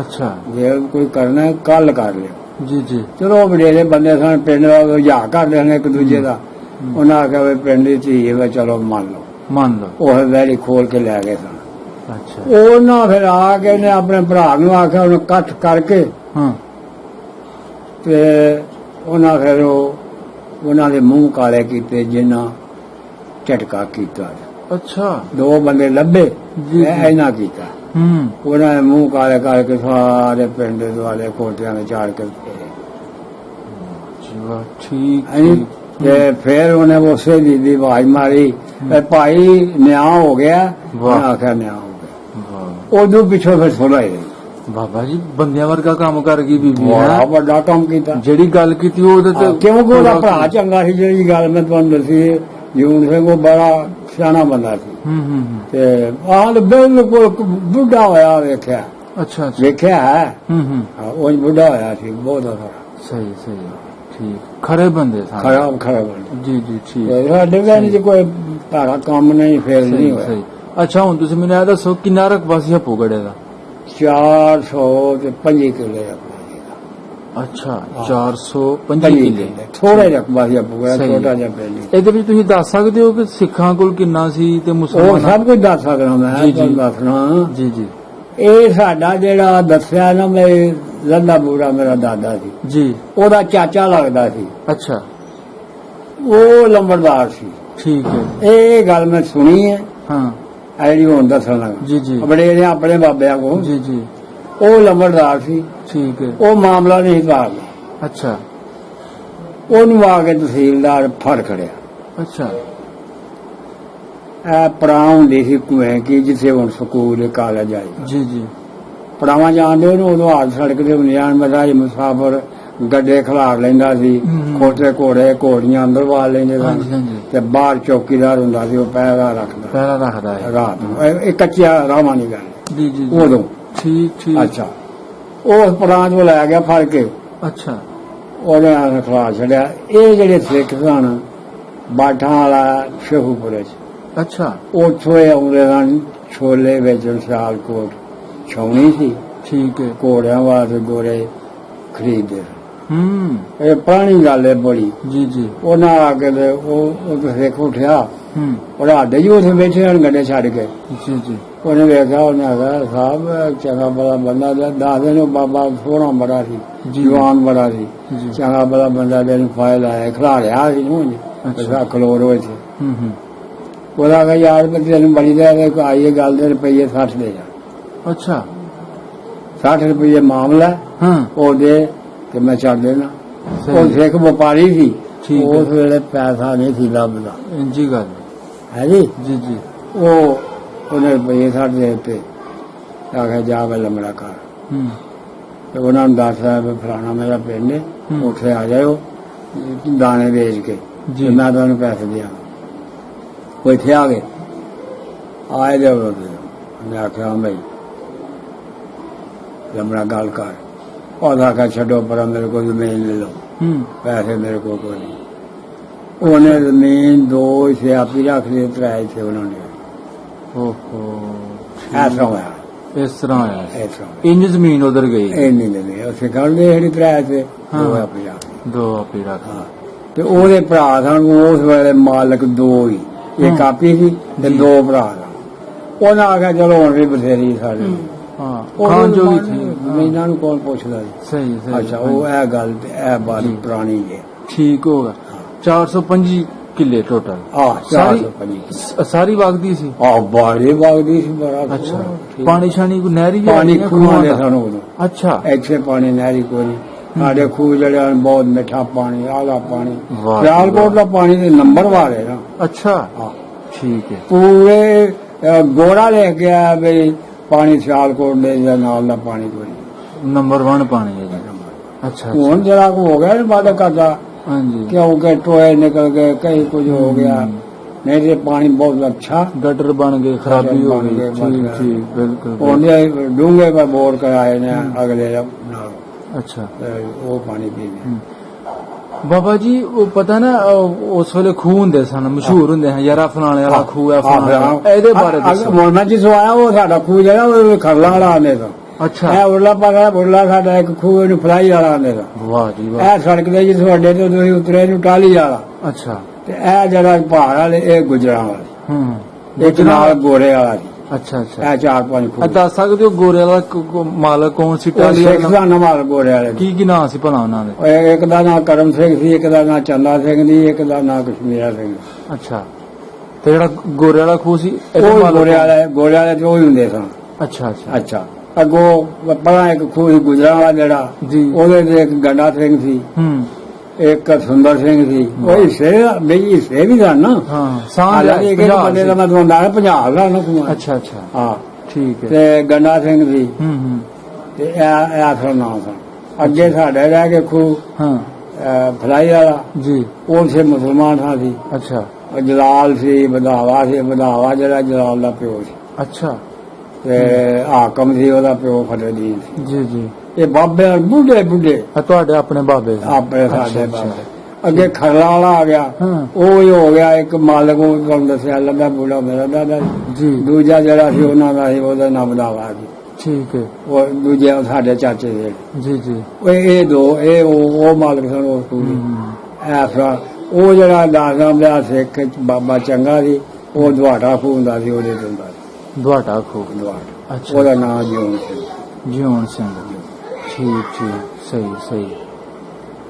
ਅੱਛਾ। ਜੇ ਕੋਈ ਕਰਨਾ ਕੱਲ ਕਰ ਲਿਓ। ਜੀ ਜੀ ਚਲੋ ਵਡੇਰੇ ਬੰਦੇ ਸਨ, ਪਿੰਡ ਦਾ ਹਜਾ ਕਰਦੇ ਨੇ ਇੱਕ ਦੂਜੇ ਦਾ। ਉਹਨਾਂ ਆਖਿਆ ਵੀ ਪਿੰਡ ਦੀ ਧੀ ਹੈ, ਚਲੋ ਮੰਨ ਲਓ। ਮੰਨ ਲਓ। ਉਹ ਵੈਲੀ ਖੋਲ ਕੇ ਲੈ ਗਏ ਸਨ। ਅੱਛਾ। ਉਹਨਾਂ ਫਿਰ ਆ ਕੇ ਨੇ ਆਪਣੇ ਭਰਾ ਨੂੰ ਆਖਿਆ, ਉਹਨੂੰ ਇਕੱਠ ਕਰਕੇ ਹਾਂ ਤੇ ਉਹਨਾਂ ਫਿਰ ਉਹਨਾਂ ਦੇ ਮੂੰਹ ਕਾਲੇ ਕੀਤੇ ਜਿਨ੍ਹਾਂ ਝਟਕਾ ਕੀਤਾ। ਅੱਛਾ। ਦੋ ਬੰਦੇ ਲੱਭੇ, ਜੀ। ਇਹਨਾਂ ਕੀਤਾ। ਹੂੰ ਉਹਨਾਂ ਨੇ ਮੂੰਹ ਕਾਲੇ ਕਰਕੇ ਸਾਰੇ ਪਿੰਡ ਦੇ ਦੁਆਲੇ ਕੋਟਿਆਂ ਦੇ ਚਾੜ ਕੇ ਜੀ ਵਾਹ। ਠੀਕ ਹਾਂਜੀ। ਤੇ ਫਿਰ ਉਹਨੇ ਉਸੇ ਦੀ ਆਵਾਜ਼ ਮਾਰੀ, ਭਾਈ ਨਿਆਂ ਹੋ ਗਿਆ। ਵਾਹ। ਮੈਂ ਆਖਿਆ ਨਿਆਂ ਹੋ ਗਿਆ। ਵਾਹ ਉਦੋਂ ਪਿੱਛੋਂ ਫਿਰ ਸੁਲਾ ਹੀ ਬਾਬਾ ਜੀ ਬੰਦਿਆਂ ਵਰਗਾ ਕੰਮ ਕਰ ਗਈ ਬੀਬੀ ਬੜਾ ਹੈ। ਵੱਡਾ ਕੰਮ ਕੀਤਾ। ਜਿਹੜੀ ਗੱਲ ਕੀਤੀ ਉਹਦੇ ਤੇ ਕਿਉਂਕਿ ਉਹਦਾ ਭਰਾ ਚੰਗਾ ਸੀ, ਜਿਹੜੀ ਗੱਲ ਮੈਂ ਤੁਹਾਨੂੰ ਦੱਸੀ, ਜੂਨ ਸਿੰਘ ਉਹ ਬੜਾ ਸਿਆਣਾ ਬੰਦਾ ਸੀ। ਹੂੰ ਤੇ ਆਹ ਬਿਲਕੁਲ ਬੁੱਢਾ ਹੋਇਆ ਵੇਖਿਆ, ਅੱਛਾ ਅੱਛਾ। ਵੇਖਿਆ ਹੈ। ਹੂੰ ਉਹ ਬੁੱਢਾ ਹੋਇਆ ਸੀ ਬਹੁਤ ਸਾਰਾ। ਸਹੀ ਸਹੀ ਠੀਕ। ਖਰੇ ਬੰਦੇ ਸਨ। ਖਰਾਬ ਬੰਦਾ। ਜੀ ਜੀ ਠੀਕ। ਸਾਡੇ ਵੈਨ ਚ ਕੋਈ ਭਾਰਾ ਕੰਮ ਨਹੀਂ, ਫੇਰ ਨਹੀਂ ਸਹੀ ਹੋਇਆ। ਸਹੀ। ਅੱਛਾ ਹੁਣ ਤੁਸੀਂ ਮੈਨੂੰ ਇਹ ਦੱਸੋ ਕਿੰਨਾ ਰਕਬਾ ਸੀ ਹੱਪੂ ਗੜੇ ਦਾ? 405 ਕਿੱਲੇ ਰਕਬਾ ਅੱਛਾ ਹਾਂ। 425 ਕਿੱਲੇ। ਥੋੜਾ ਰਕਬਾ ਸੀ ਆਪੂ ਸਹੀ। ਛੋਟਾ ਜਿਹਾ ਪਿੰਡ। ਇਹਦੇ ਵਿੱਚ ਤੁਸੀਂ ਦੱਸ ਸਕਦੇ ਹੋ ਕਿ ਸਿੱਖਾਂ ਕੋਲ ਕਿੰਨਾ ਸੀ ਤੇ ਉਹ ਮੁਸਲਮਾਨਾਂ? ਸਭ ਕੁਝ ਦੱਸ ਸਕਦਾ ਮੈਂ, ਜੀ, ਜੀ। ਤੁਹਾਨੂੰ ਦੱਸਣਾ। ਜੀ ਜੀ ਇਹ ਸਾਡਾ ਜਿਹੜਾ ਦੱਸਿਆ ਨਾ, ਮੈਂ ਲੱਲਾ ਬੂਰਾ ਮੇਰਾ ਦਾਦਾ ਸੀ, ਜੀ। ਉਹਦਾ ਚਾਚਾ ਲੱਗਦਾ ਸੀ, ਅੱਛਾ ਉਹ ਲੰਬੜਦਾਰ ਸੀ। ਠੀਕ ਹੈ। ਇਹ ਗੱਲ ਮੈਂ ਸੁਣੀ ਹੈ, ਹਾਂ ਐਡੀ ਹੁਣ ਦੱਸਣ ਲੱਗਾ। ਜੀ ਜੀ ਬੜੇ ਨੇ ਆਪਣੇ ਬਾਬਿਆਂ ਕੋਲ, ਜੀ ਜੀ ਉਹ ਲੰਬੜਦਾਰ ਸੀ। ਠੀਕ ਹੈ। ਉਹ ਮਾਮਲਾ ਨਹੀਂ ਧਾਰਦਾ, ਅੱਛਾ ਉਹਨੂੰ ਆ ਕੇ ਤਹਿਸੀਲਦਾਰ ਫੜ ਖੜਿਆ। ਅੱਛਾ ਇਹ ਪੜਾਅ ਹੁੰਦੀ ਸੀ ਕੁਐ ਕੀ, ਜਿੱਥੇ ਹੁਣ ਸਕੂਲ ਕਾਲਜ ਆਈ ਜੀ ਜੀ ਪੜਾਵਾਂ ਜਾਂਦੇ ਉਹਨੂੰ, ਉਦੋਂ ਹਾਲ ਸੜਕ ਦੇ ਨਿਆਣ ਮਰਾਈ ਮੁਸਾਫਰ ਗੱਡੇ ਖਿਲਾਰ ਲੈਂਦਾ ਸੀ, ਖੋਟੇ ਘੋੜੇ ਘੋੜੀਆਂ ਅੰਦਰ ਵਾਲ ਲੈਂਦੇ ਸਨ, ਹਾਂਜੀ ਹਾਂਜੀ। ਤੇ ਬਾਹਰ ਚੌਕੀਦਾਰ ਹੁੰਦਾ ਸੀ, ਉਹ ਪਹਿਰਾ ਰੱਖਦਾ ਪਹਿਰਾ ਰੱਖਦਾ ਹੈ ਰਾਤ ਨੂੰ। ਇਹ ਕੱਚਿਆ ਰਾਵਾਂ ਨਹੀਂ ਗੱਲ ਜੀ ਜੀ ਜੀ। ਉਦੋਂ। ਠੀਕ ਠੀਕ। ਅੱਛਾ ਉਸ ਪੜਾਂ ਤੋਂ ਲੈ ਗਿਆ ਫੜ ਕੇ, ਅੱਛਾ ਉਹਨੇ ਆ ਖਿਲਾ ਛੱਡਿਆ। ਇਹ ਜਿਹੜੇ ਸਿੱਖ ਸਨ ਬਾਠਾਂ ਵਾਲਾ ਸ਼ਹੂਪੁਰੇ ਚ, ਅੱਛਾ ਉੱਥੋਂ ਇਹ ਆਉਂਦੇ ਸਨ ਛੋਲੇ ਵੇਚਣ, ਸਿਆਲਕੋਟ ਛਾਉਣੀ ਸੀ, ਠੀਕ ਹੈ। ਘੋੜਿਆਂ ਵਾਸਤੇ ਗੋਰੇ ਖਰੀਦਦੇ। ਇਹ ਪੁਰਾਣੀ ਗੱਲ ਹੈ ਬੜੀ। ਜੀ ਜੀ ਉਹਨਾਂ ਆ ਕੇ ਤੇ ਉਹ ਸਿੱਖ ਉੱਠਿਆ, ਹੂੰ ਉਹ ਸਾਡੇ ਜੀ ਉੱਥੇ ਬੈਠੇ ਹਨ ਗੱਡੇ ਛੱਡ ਕੇ। ਜੀ ਜੀ ਉਹਨੇ ਵੇਖਿਆ, ਉਹਨੇ ਆਖਿਆ ਸਾਹਿਬ ਚੰਗਾ ਬੜਾ ਬੰਦਾ, ਦੱਸਦੇ ਨੇ ਬਾਬਾ ਸੋਹਣਾ ਬੜਾ ਸੀ, ਜੀ। ਜਵਾਨ ਬੜਾ ਸੀ, ਜੀ। ਚੰਗਾ ਬੜਾ ਬੰਦਾ ਦੇ ਨੂੰ ਫਾਇਲ ਆਇਆ ਖਿਲਾਰਿਆ ਸੀ ਨੂੰ ਅੱਛਾ। ਖਲੋਰ ਹੋਏ ਸੀ। ਹੂੰ ਉਹਦਾ ਆਖਿਆ ਯਾਰ ਮੈਂ ਤੈਨੂੰ ਬੜੀ ਦੇ ਆਈਏ ਗੱਲ ਦੇ ਰੁਪਈਏ 60 ਦੇ ਜਾ। ਅੱਛਾ 60 ਰੁਪਈਏ ਮਾਮਲਾ ਹਾਂ ਉਹ ਦੇ ਤੇ ਮੈਂ ਛੱਡ ਦੇਣਾ। ਸਹੀ। ਉਹ ਸਿੱਖ ਵਪਾਰੀ ਸੀ, ਠੀਕ ਉਸ ਵੇਲੇ ਪੈਸਾ ਨਹੀਂ ਸੀ ਲੱਭਦਾ ਇੰਜੀ ਗੱਲ ਹੈ ਜੀ। ਜੀ ਜੀ ਉਹਨੇ ਰੁਪਏ ਸਾਡੇ ਦੇ ਉੱਤੇ ਆਖਿਆ ਜਾ ਕੇ ਲੰਮੜਾ ਕਰ ਤੇ ਉਹਨਾਂ ਨੂੰ ਦੱਸਿਆ ਵੀ ਫਲਾਣਾ ਮੇਰਾ ਪਿੰਡ ਹੈ, ਉੱਥੇ ਆ ਜਾਓ ਦਾਣੇ ਵੇਚ ਕੇ ਤੇ ਮੈਂ ਤੁਹਾਨੂੰ ਪੈਸੇ ਦਿਆਂ। ਉਹ ਇੱਥੇ ਆ ਗਏ ਆਏ ਦੇ ਉਹਨੇ ਆਖਿਆ ਭਾਈ ਲੰਮੜਾ ਗੱਲ ਕਰ। ਉਹਦਾ ਆਖਿਆ ਛੱਡੋ ਪਰ ਮੇਰੇ ਕੋਲ ਜ਼ਮੀਨ ਲੈ ਲਓ, ਪੈਸੇ ਮੇਰੇ ਕੋਲ ਕੋਈ ਨਹੀਂ। ਉਹਨੇ ਜ਼ਮੀਨ 2 ਸਿਆਪੀ ਰੱਖ ਲਈ, 3 ਇੱਥੇ ਉਹਨਾਂ ਨੇ। ਐਸਾ ਹੋਇਆ, ਇਸ ਤਰ੍ਹਾਂ ਆਇਆ ਇੰਜ ਜ਼ਮੀਨ ਉਧਰ ਗਈ ਇਹ ਨਹੀਂ ਲੈਣੀ ਉੱਥੇ ਗੱਲ ਦੇ ਜਿਹੜੀ 3 ਤੇ 2 ਆਪੀ ਰੱਖ। ਤੇ ਉਹਦੇ ਭਰਾ ਸਨ ਉਸ ਵੇਲੇ ਮਾਲਕ 2 ਹੀ, ਇੱਕ ਆਪੀ ਸੀ ਤੇ 2 ਭਰਾ ਸਨ। ਉਹਨਾਂ ਆਖਿਆ ਚਲੋ ਹੁਣ ਵੀ ਬਥੇਰੀ ਸਾਡੇ ਖਾਣ ਜੋ ਵੀ ਸੀ ਜ਼ਮੀਨਾਂ ਨੂੰ ਕੌਣ ਪੁੱਛਦਾ ਜੀ। ਸਹੀ ਸਹੀ। ਅੱਛਾ ਉਹ ਇਹ ਗੱਲ ਤੇ ਇਹ ਬਾਤ ਪੁਰਾਣੀ ਹੈ। ਠੀਕ ਹੋਗਾ। 425 ਕਿੱਲੇ ਟੋਟਲ ਸਾਰੀ ਵਗਦੀ ਸੀ। ਬਾੜੀ ਵਗਦੀ ਸੀ ਬੜਾ। ਅੱਛਾ ਪਾਣੀ ਛਾਣੀ ਕੋ ਨਹਿਰੀ ਪਾਣੀ ਖੂਹਾਂ ਦੇ ਸਨ ਉਦੋਂ। ਅੱਛਾ ਇੱਥੇ ਪਾਣੀ ਨਹਿਰੀ ਕੋਈ ਨਹੀਂ। ਸਾਡੇ ਖੂਹ ਜਿਹੜੇ ਬਹੁਤ ਮਿੱਠਾ ਪਾਣੀ, ਆਲਾ ਪਾਣੀ, ਸਿਆਲਕੋਟ ਦਾ ਪਾਣੀ ਦੇ ਨੰਬਰ ਵਾਲੇ ਨਾ। ਅੱਛਾ ਠੀਕ ਹੈ। ਪੂਰੇ ਗੋਰਾ ਲੈ ਕੇ ਆਇਆ ਵੀ ਪਾਣੀ ਸਿਆਲਕੋਟ ਦੇ ਨਾਲ ਦਾ ਪਾਣੀ ਕੋਈ ਨੰਬਰ 1 ਪਾਣੀ ਹੈ ਜੀ। ਅੱਛਾ ਹੁਣ ਜਰਾ ਕੋ ਹੋ ਗਿਆ ਬਾਦ ਕਰਦਾ ਹਾਂਜੀ ਕਿਉਂਕਿ ਟੋਏ ਨਿਕਲ ਗਏ, ਕਈ ਕੁਝ ਹੋ ਗਿਆ, नहीं तो पानी बहुत अच्छा गटर बन गए, खराबी हो गई। ठीक ठीक बिल्कुल। डूंगे पर बोर कराए ने अगले अच्छा वो पानी पी बाबा जी वो पता ना उस वेले खूह हुंदे सन मशहूर हुंदे हैं यार फलाने वाला खूह है फलाना ਇਹਦੇ ਬਾਰੇ ਦੱਸੋ। ਮੋਨਾ ਜੀ ਸਵਾਇਆ ਉਹ ਸਾਡਾ ਖੂਹ ਜਿਹੜਾ ਉਹ ਖਰਲਾ ਵਾਲਾ ਆਂਦੇ ਦਾ। ਅੱਛਾ ਇਹ ਉਰਲਾ ਪਾਸਾ ਬੁਰਲਾ ਸਾਡਾ ਇੱਕ ਖੂਹ ਨੂੰ ਫਲਾਈ ਵਾਲਾ ਆਂਦੇ ਦਾ। ਵਾਹ ਜੀ ਵਾਹ। ਇਹ ਸੜਕ ਦੇ ਜੀ ਤੁਹਾਡੇ ਤੋਂ ਤੁਸੀਂ ਉਤਰੇ ਨੂੰ ਟਾਲੀ ਵਾਲਾ। ਅੱਛਾ ਤੇ ਇਹ ਜਿਹੜਾ ਪਹਾੜ ਵਾਲੇ ਇਹ ਗੁਜਰਾਂ ਵਾਲੇ ਇੱਕ ਨਾਲ ਗੋਰੇ ਵਾਲਾ ਜੀ। ਅੱਛਾ ਅੱਛਾ ਇਹ 4-5 ਖੂਹ। ਦੱਸ ਸਕਦੇ ਹੋ ਗੋਰੇ ਵਾਲਾ ਮਾਲਕ ਕੌਣ ਸੀ? ਟਾਲੀ ਦਾ ਨਾਮ ਗੋਰੇ ਵਾਲੇ ਕੀ ਨਾਂ ਸੀ ਭਲਾ ਉਹਨਾਂ ਦੇ? ਇੱਕ ਦਾ ਨਾਂ ਕਰਮ ਸਿੰਘ ਸੀ, ਇੱਕ ਦਾ ਨਾਂ ਚੰਦਾ ਸਿੰਘ ਦੀ, ਇੱਕ ਦਾ ਨਾਂ ਕਸ਼ਮੀਰਾ ਸਿੰਘ। ਅੱਛਾ ਤੇ ਜਿਹੜਾ ਗੋਰੇ ਵਾਲਾ ਖੂਹ ਸੀ ਉਹ ਗੋਰੇ ਵਾਲੇ ਤੇ ਉਹ ਹੀ ਹੁੰਦੇ ਸਨ। ਅੱਛਾ ਅੱਛਾ ਅੱਛਾ ਅੱਗੋਂ ਪਹਿਲਾਂ ਇੱਕ ਖੂਹ ਸੀ ਗੁਜਰਾਂ ਵਾਲਾ ਜਿਹੜਾ ਉਹਦੇ ਤੇ ਇੱਕ ਗੰਡਾ ਸਿੰਘ ਸੀ, ਇੱਕ ਸੁੰਦਰ ਸਿੰਘ ਸੀ। ਉਹ ਹਿੱਸੇ ਹਿੱਸੇ ਵੀ ਸਨ ਨਾ। ਬੰਦੇ ਦਾ ਮੈਂ ਤੁਹਾਨੂੰ ਦੱਸਿਆ ਪੰਜਾਬ ਦਾ ਨਾ ਖੂਹ। ਅੱਛਾ ਅੱਛਾ ਹਾਂ ਠੀਕ ਹੈ। ਤੇ ਗੰਡਾ ਸਿੰਘ ਸੀ ਤੇ ਇਹ ਅਸਲ ਨਾਮ ਸਨ। ਅੱਗੇ ਸਾਡੇ ਰਹਿ ਕੇ ਖੂਹ ਫਲਾਈ ਵਾਲਾ ਜੀ ਉਹ ਸੇ ਮੁਸਲਮਾਨ ਥਾਂ ਸੀ। ਅੱਛਾ ਜਲਾਲ ਸੀ, ਵਧਾਵਾ ਸੀ, ਵਧਾਵਾ ਜਿਹੜਾ ਜਲਾਲ ਦਾ ਪਿਓ ਸੀ। ਅੱਛਾ ਤੇ ਹਾਕਮ ਸੀ ਉਹਦਾ ਪਿਓ ਫਤਿਹਦੀਨ ਸੀ। ਜੀ ਜੀ ਇਹ ਬਾਬੇ ਬੁੱਢੇ ਬੁੱਢੇ ਤੁਹਾਡੇ ਆਪਣੇ ਬਾਬੇ ਆਪਣੇ ਸਾਡੇ ਬਾਬੇ। ਅੱਗੇ ਖਰਲਾ ਵਾਲਾ ਆ ਗਿਆ, ਉਹ ਹੀ ਹੋ ਗਿਆ ਇੱਕ ਮਾਲਕ। ਉਹ ਤੁਹਾਨੂੰ ਦੱਸਿਆ ਲੱਗਾ ਬੁੱਢਾ ਮੇਰਾ ਦਾਦਾ ਜੀ। ਦੂਜਾ ਜਿਹੜਾ ਸੀ ਉਹਨਾਂ ਦਾ ਸੀ ਉਹਦਾ ਨਾਮ ਵਧਾਵਾ ਸੀ। ਠੀਕ ਹੈ। ਉਹ ਦੂਜੇ ਸਾਡੇ ਚਾਚੇ ਦੇ ਜੀ ਜੀ ਇਹ ਦੋ ਇਹ ਉਹ ਮਾਲਕ ਸਨ ਉਸ ਪੂਰੀ ਐਸਾ। ਉਹ ਜਿਹੜਾ ਦਾਸਾਂ ਦਾ ਸਿੱਖ ਬਾਬਾ ਚੰਗਾ ਸੀ ਉਹ ਦੁਆਟਾ ਖੂਹ ਹੁੰਦਾ ਸੀ, ਉਹਦੇ ਤੋਂ ਹੁੰਦਾ ਸੀ ਦੁਆਟਾ ਖੂਹ ਦੁਆਟਾ। ਅੱਛਾ ਉਹਦਾ ਨਾਮ ਜਿਉਣ ਸਿੰਘ। ਜਿਉਣ ਸਿੰਘ ਠੀਕ ਠੀਕ ਸਹੀ ਸਹੀ।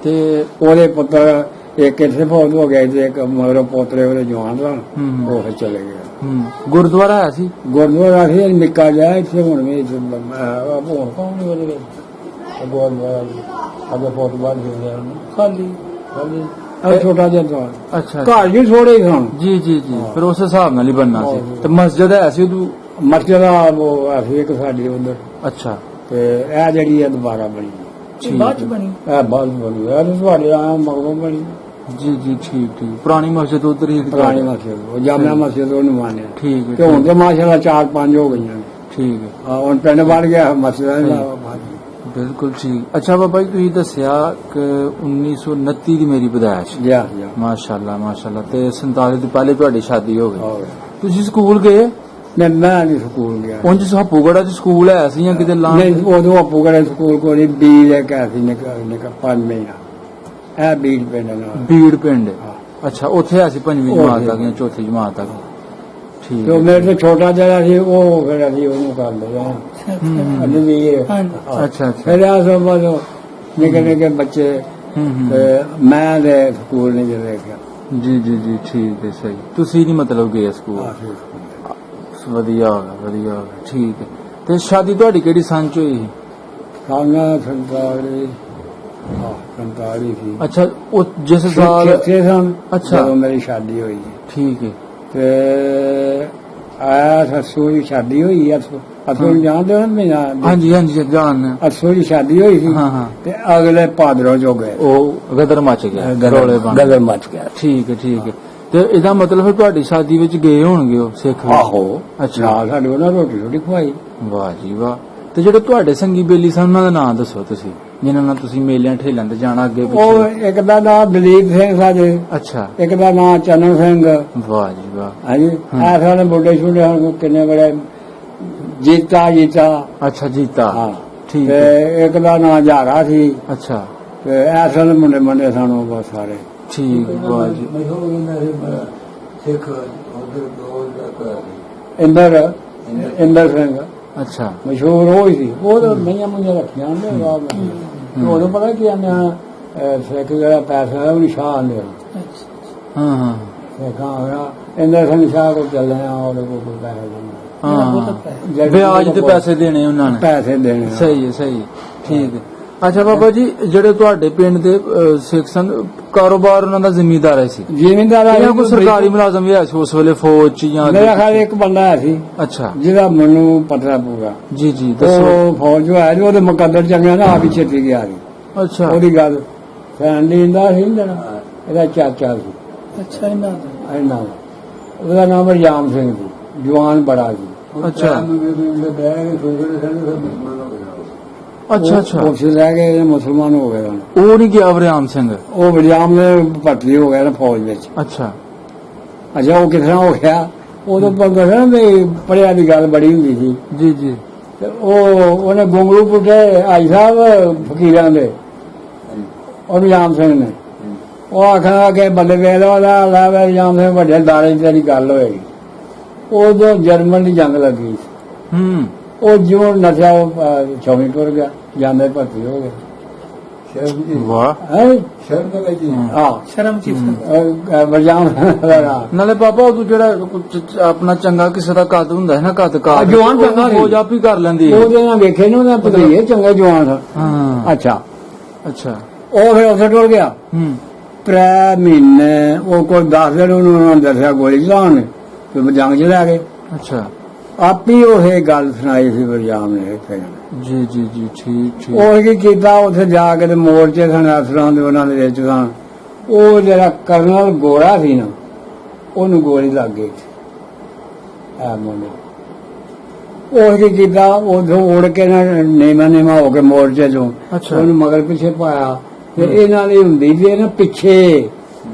ਤੇ ਉਹਦੇ ਪੁੱਤਰ ਇੱਕ ਇੱਥੇ ਫੌਜ ਹੋ ਗਿਆ ਤੇ ਇੱਕ ਮਗਰੋਂ ਪੋਤਰੇ ਉਹਦੇ ਜਵਾਨ ਸਨ, ਉਹ ਫਿਰ ਚਲੇ ਗਿਆ। ਗੁਰਦੁਆਰਾ ਹੈ ਸੀ? ਗੁਰਦੁਆਰਾ ਸੀ ਨਿੱਕਾ ਜਿਹਾ ਇੱਥੇ ਹੁਣ ਵੀ ਹੋਰ ਕੌਣ ਨਹੀਂ ਉਹਦੇ ਗੁਰਦੁਆਰਾ ਅੱਗੇ ਫੁੱਟਬਾਲ ਖੇਡਦੇ ਖਾਲੀ ਖਾਲੀ ਛੋਟਾ ਜਿਹਾ। ਅੱਛਾ ਘਰ ਵੀ ਥੋੜੇ ਸਨ। ਜੀ ਜੀ ਜੀ ਫਿਰ ਉਸ ਹਿਸਾਬ ਨਾਲ ਹੀ ਬਣਨਾ ਸੀ। ਤੇ ਮਸਜਿਦ ਹੈ ਸੀ ਉਦੋਂ? ਮਸਜਿਦ ਸੀ ਇੱਕ ਸਾਡੀ ਉਧਰ। ਅੱਛਾ ਤੇ ਇਹ ਜਿਹੜੀ ਹੈ ਦੁਬਾਰਾ ਬਣੀ ਬਾਅਦ ਚ ਬਣੀ। ਇਹ ਬਾਅਦ ਬਣੀ ਇਹ ਤੁਹਾਡੇ ਆਇਆ ਮਗਰੋਂ ਬਣੀ। ਜੀ ਜੀ ਠੀਕ ਠੀਕ। ਪੁਰਾਣੀ ਮਸਜਿਦ ਉਧਰ ਹੀ? ਪੁਰਾਣੀ ਮਸਜਿਦ ਉਹ ਜਾਮਿਆ ਮਸਜਿਦ ਉਹਨੂੰ ਮਾਨਿਆ। ਠੀਕ ਹੈ। ਤੇ ਹੁਣ ਤੇ ਮਾਸ਼ਾਅੱਲਾ 4-5 ਹੋ ਗਈਆਂ। ਠੀਕ ਹੈ। ਹੁਣ ਪਿੰਡ ਬਣ ਗਿਆ ਮਸਜਿਦ ਦਾ। ਬਿਲਕੁਲ ਠੀਕ। ਅੱਛਾ ਬਾਬਾ ਜੀ ਤੁਸੀਂ ਦੱਸਿਆ ਕਿ 1929 ਦੀ ਮੇਰੀ ਪੈਦਾਇਸ਼। ਮਾਸ਼ਾਅੱਲਾ ਮਾਸ਼ਾਅੱਲਾ। ਤੇ 47 ਤੋਂ ਪਹਿਲੇ ਤੁਹਾਡੀ ਸ਼ਾਦੀ ਹੋ ਗਈ। ਤੁਸੀਂ ਸਕੂਲ ਗਏ? ਨਹੀਂ ਮੈਂ ਨਹੀਂ ਸਕੂਲ ਗਿਆ। ਉਂਝ ਹਪੂਗੜਾ ਚ ਸਕੂਲ ਹੈ ਸੀ ਜਾਂ ਕਿਤੇ ਲਾਂ? ਨਹੀਂ ਉਦੋਂ ਹਪੂਗੜਾ ਸਕੂਲ ਕੋਈ ਬੀੜ ਲੈ ਕੇ ਸੀ ਨਿਕਲ 5 ਮਹੀਨਾ। ਇਹ ਬੀੜ ਪਿੰਡ ਨਾਲ ਬੀੜ ਪਿੰਡ। ਅੱਛਾ ਉੱਥੇ ਆ ਸੀ 5ਵੀਂ ਜਮਾਤ ਤੱਕ ਜਾਂ 4ਥੀ ਜਮਾਤ ਤੱਕ? ਠੀਕ ਹੈ। ਮੇਰੇ ਤੋਂ ਛੋਟਾ ਜਿਹੜਾ ਸੀ ਉਹ ਫਿਰ ਅਸੀਂ ਉਹਨੂੰ ਕਰ ਲਿਆ। ਅੱਛਾ ਫਿਰ ਆ ਸਭ ਨਿੱਕੇ ਨਿੱਕੇ ਬੱਚੇ ਮੈਂ ਦੇ ਸਕੂਲ ਨਹੀਂ ਦੇਖਿਆ। ਜੀ ਜੀ ਜੀ ਠੀਕ ਹੈ ਸਹੀ। ਤੁਸੀਂ ਨਹੀਂ ਮਤਲਬ ਗਏ ਸਕੂਲ? ਵਧੀਆ ਹੋ ਗਿਆ ਵਧੀਆ ਹੋ ਗਿਆ ਠੀਕ ਹੈ। ਤੇ ਸ਼ਾਦੀ ਤੁਹਾਡੀ ਕਿਹੜੀ ਸੰਨ ਚ ਹੋਈ ਸੀ? 45 ਸੀ। ਅੱਛਾ, ਉਹ ਜਿਸ ਸਾਲ ਛੇ ਸਨ ਅੱਛਾ। ਜਦੋਂ ਮੇਰੀ ਸ਼ਾਦੀ ਹੋਈ ਹੈ। ਠੀਕ ਹੈ। ਤੇ ਆਇਆ ਸੱਸੂ ਦੀ ਸ਼ਾਦੀ ਹੋਈ ਅਸੂ ਨੂੰ ਜਾਣਦੇ ਹੋ ਨਾ? ਹਾਂਜੀ ਹਾਂਜੀ ਜਾਣ। ਅਸੂ ਦੀ ਸ਼ਾਦੀ ਹੋਈ ਸੀ ਤੇ ਅਗਲੇ ਭਾਦਰੋਂ ਜੋ ਗਏ ਉਹ ਗਦਰ ਮੱਚ ਗਿਆ, ਰੌਲੇ ਬਣ ਗਦਰ ਮੱਚ ਗਿਆ। ਠੀਕ ਹੈ ਠੀਕ ਹੈ। ਤੇ ਇਹਦਾ ਮਤਲਬ ਫਿਰ ਤੁਹਾਡੀ ਸ਼ਾਦੀ ਵਿੱਚ ਗਏ ਹੋਣਗੇ ਉਹ ਸਿੱਖ? ਆਹੋ। ਅੱਛਾ, ਨਾਲ ਸਾਡੇ ਉਹਨਾਂ ਰੋਟੀ ਖਵਾਈ। ਵਾਹ ਜੀ ਵਾਹ। ਤੇ ਜਿਹੜੇ ਤੁਹਾਡੇ ਸੰਗੀ ਬੇਲੀ ਸਨ ਉਹਨਾਂ ਦਾ ਨਾਮ ਦੱਸੋ ਤੁਸੀਂ, ਜਿਨ੍ਹਾਂ ਨਾਲ ਤੁਸੀਂ ਮੇਲਿਆਂ ਠੇਲਿਆਂ ਤੇ ਜਾਣਾ ਅੱਗੇ ਪਿੱਛੇ? ਉਹ ਇੱਕ ਦਾ ਨਾਮ ਦਲੀਪ ਸਿੰਘ ਸਾਜੇ। ਅੱਛਾ। ਇੱਕ ਦਾ ਨਾਮ ਚੰਨ ਸਿੰਘ। ਵਾਹ ਜੀ ਵਾਹ। ਹਾਂਜੀ। ਐ ਸਾਰੇ ਬੁੱਢੇ ਛੁੱਡੇ ਹਨ ਕਿੰਨੇ ਬੜੇ। ਜੀਤਾ ਅੱਛਾ, ਜੀਤਾ। ਹਾਂ ਠੀਕ ਤੇ ਹੈ। ਇੱਕ ਦਾ ਨਾਮ ਜਾਰਾ ਸੀ। ਅੱਛਾ। ਤੇ ਐਸੇ ਮੁੰਡੇ ਸਨ ਉਹ ਬਹੁਤ ਸਾਰੇ। ਠੀਕ, ਵਾਹ ਜੀ। ਸਿੱਖ ਇੰਦਰ ਸਿੰਘ ਅੱਛਾ। ਮਸ਼ਹੂਰ ਉਹ ਹੀ ਸੀ। ਉਹ ਤਾਂ ਮਈਆਂ ਰੱਖੀਆਂ ਨੇ। ਉਦੋਂ ਪਤਾ ਕੀ ਆਂਦੇ ਸਿੱਖ ਜਿਹੜਾ ਪੈਸਾ ਹੈ ਉਹ ਨਿਸ਼ਾਨ ਆਂਦੇ। ਹਾਂ ਸਿੱਖਾਂ ਹੋਇਆ ਇੰਦਰ ਸਿੰਘ ਸ਼ਾਹ ਕੋਲ ਚੱਲੇ ਆ, ਉਹਦੇ ਕੋਲ ਕੋਈ ਪੈਸਾ ਦੇਣਾ। ਹਾਂ, ਵਿਆਜ ਤੇ ਪੈਸੇ ਦੇਣੇ ਉਹਨਾਂ ਨੇ। ਪੈਸੇ ਦੇਣੇ। ਸਹੀ ਹੈ। ਠੀਕ ਹੈ। ਅੱਛਾ ਬਾਬਾ ਜੀ, ਜਿਹੜੇ ਤੁਹਾਡੇ ਪਿੰਡ ਦੇ ਸਿੱਖ ਸਨ, ਕਾਰੋਬਾਰ ਉਹਨਾਂ ਦਾ ਜ਼ਿਮੀਂਦਾਰ ਸੀ? ਜ਼ਿਮੀਂਦਾਰ ਜਾਂ ਕੋਈ ਸਰਕਾਰੀ ਮੁਲਾਜ਼ਮ ਵੀ ਸੀ ਉਸ ਵੇਲੇ ਫੌਜ ਚ ਜਾਂ? ਮੇਰਾ ਖਿਆਲ ਇੱਕ ਬੰਦਾ ਹੈ ਸੀ। ਅੱਛਾ। ਜਿਹਦਾ ਮੈਨੂੰ ਪਤਾ ਪੂਰਾ। ਜੀ ਦੱਸੋ। ਉਹ ਫੌਜ ਜੋ ਹੈ ਉਹਦੇ ਮੁਕੱਦਰ ਚੰਗਿਆ ਨਾ ਆਪ ਹੀ ਛੇਤੀ ਗਿਆ ਸੀ। ਅੱਛਾ। ਉਹਦੀ ਗੱਲ ਫੈਮਲੀ ਦਾ ਸੀ ਨਾ, ਇਹਦਾ ਚਾਚਾ ਸੀ। ਅੱਛਾ। ਇਹਨਾਂ ਉਹਦਾ ਨਾਮ ਰਜਾਮ ਸਿੰਘ ਸੀ, ਜਵਾਨ ਬੜਾ ਸੀ। ਅੱਛਾ। ਉੱਥੇ ਰਹਿ ਗਏ, ਮੁਸਲਮਾਨ ਹੋ ਗਏ। ਉਹ ਨਹੀਂ ਗਿਆ ਵਰਿਆਮ ਸਿੰਘ? ਉਹ ਵਰਿਆਮ ਦੇ ਭਰਤੀ ਹੋ ਗਿਆ ਨਾ ਫੌਜ ਵਿੱਚ। ਅੱਛਾ। ਉਹ ਕਿਸ ਤਰ੍ਹਾਂ ਹੋ ਗਿਆ? ਉਦੋਂ ਪਤਾ ਵੀ ਪੜਿਆ ਦੀ ਗੱਲ ਬੜੀ ਹੁੰਦੀ ਸੀ। ਜੀ। ਤੇ ਉਹਨੇ ਗੁੰਗਲੂ ਪੁੱਟੇ ਆਈ ਸਾਹਿਬ ਫਕੀਰਾਂ ਦੇ, ਉਹ ਰਜਾਮ ਸਿੰਘ ਨੇ। ਉਹ ਆਖਣਾ ਕਿ ਬੱਲੇ ਵੇਲ ਵਾਲਾ ਰਜਾਮ ਸਿੰਘ ਵੱਡੇ ਦਾਰੇ ਤੇਰੀ ਗੱਲ ਹੋਏਗੀ। ਉਦੋਂ ਜਰਮਨ ਦੀ ਜੰਗ ਲੱਗੀ। ਉਹ ਜਿਉਂ ਨਸ਼ਾ ਉਹ ਛੋਵੀਂ ਟੁਰ ਗਿਆ, ਜਾਂਦੇ ਭਰਤੀ ਹੋ ਗਏ। ਵਾਹ। ਸ਼ਰਮ ਕੀ ਵਰਜਾਮ। ਨਾਲੇ ਬਾਬਾ ਉਦੋਂ ਜਿਹੜਾ ਆਪਣਾ ਚੰਗਾ ਕਿਸੇ ਦਾ ਕੱਦ ਹੁੰਦਾ ਹੈ ਨਾ, ਕੱਦ ਕਾਰ ਜਵਾਨ ਚੰਗਾ ਫੌਜ ਆਪ ਹੀ ਕਰ ਲੈਂਦੀ ਹੈ। ਉਹਦੇ ਨਾਲ ਵੇਖੇ ਨੇ ਉਹਦਾ ਭਤੀਜੇ ਚੰਗਾ ਜਵਾਨ। ਅੱਛਾ। ਉਹ ਫਿਰ ਉੱਥੇ ਟੁਰ ਗਿਆ। 3 ਮਹੀਨੇ ਉਹ ਕੋਈ 10 ਦਿਨ ਉਹਨੂੰ ਦੱਸਿਆ ਗੋਲੀ ਚਲਾਉਣ ਤੇ ਜੰਗ ਚ ਲੈ ਗਏ। ਅੱਛਾ। ਆਪ ਹੀ ਉਹ ਗੱਲ ਸੁਣਾਈ ਸੀ ਵਰਜਾਮ ਨੇ ਇੱਥੇ। ਜੀ ਠੀਕ। ਉਹ ਕੀ ਕੀਤਾ ਉੱਥੇ ਜਾ ਕੇ ਤੇ ਮੋਰਚੇ ਸਨ ਅਫਸਰਾਂ ਦੇ, ਉਹਨਾਂ ਦੇ ਵਿੱਚ ਸਨ। ਉਹ ਜਿਹੜਾ ਕਰਨਲ ਗੋਰਾ ਸੀ ਨਾ, ਉਹਨੂੰ ਗੋਲੀ ਲੱਗ ਗਈ। ਉਹ ਕੀ ਕੀਤਾ ਉਦੋਂ ਉੜ ਕੇ ਨਾ ਨੇਮਾ ਹੋ ਕੇ ਮੋਰਚੇ ਚੋਂ ਉਹਨੂੰ ਮਗਰ ਪਿੱਛੇ ਪਾਇਆ। ਤੇ ਇਹਨਾਂ ਦੀ ਹੁੰਦੀ ਸੀ ਨਾ ਪਿੱਛੇ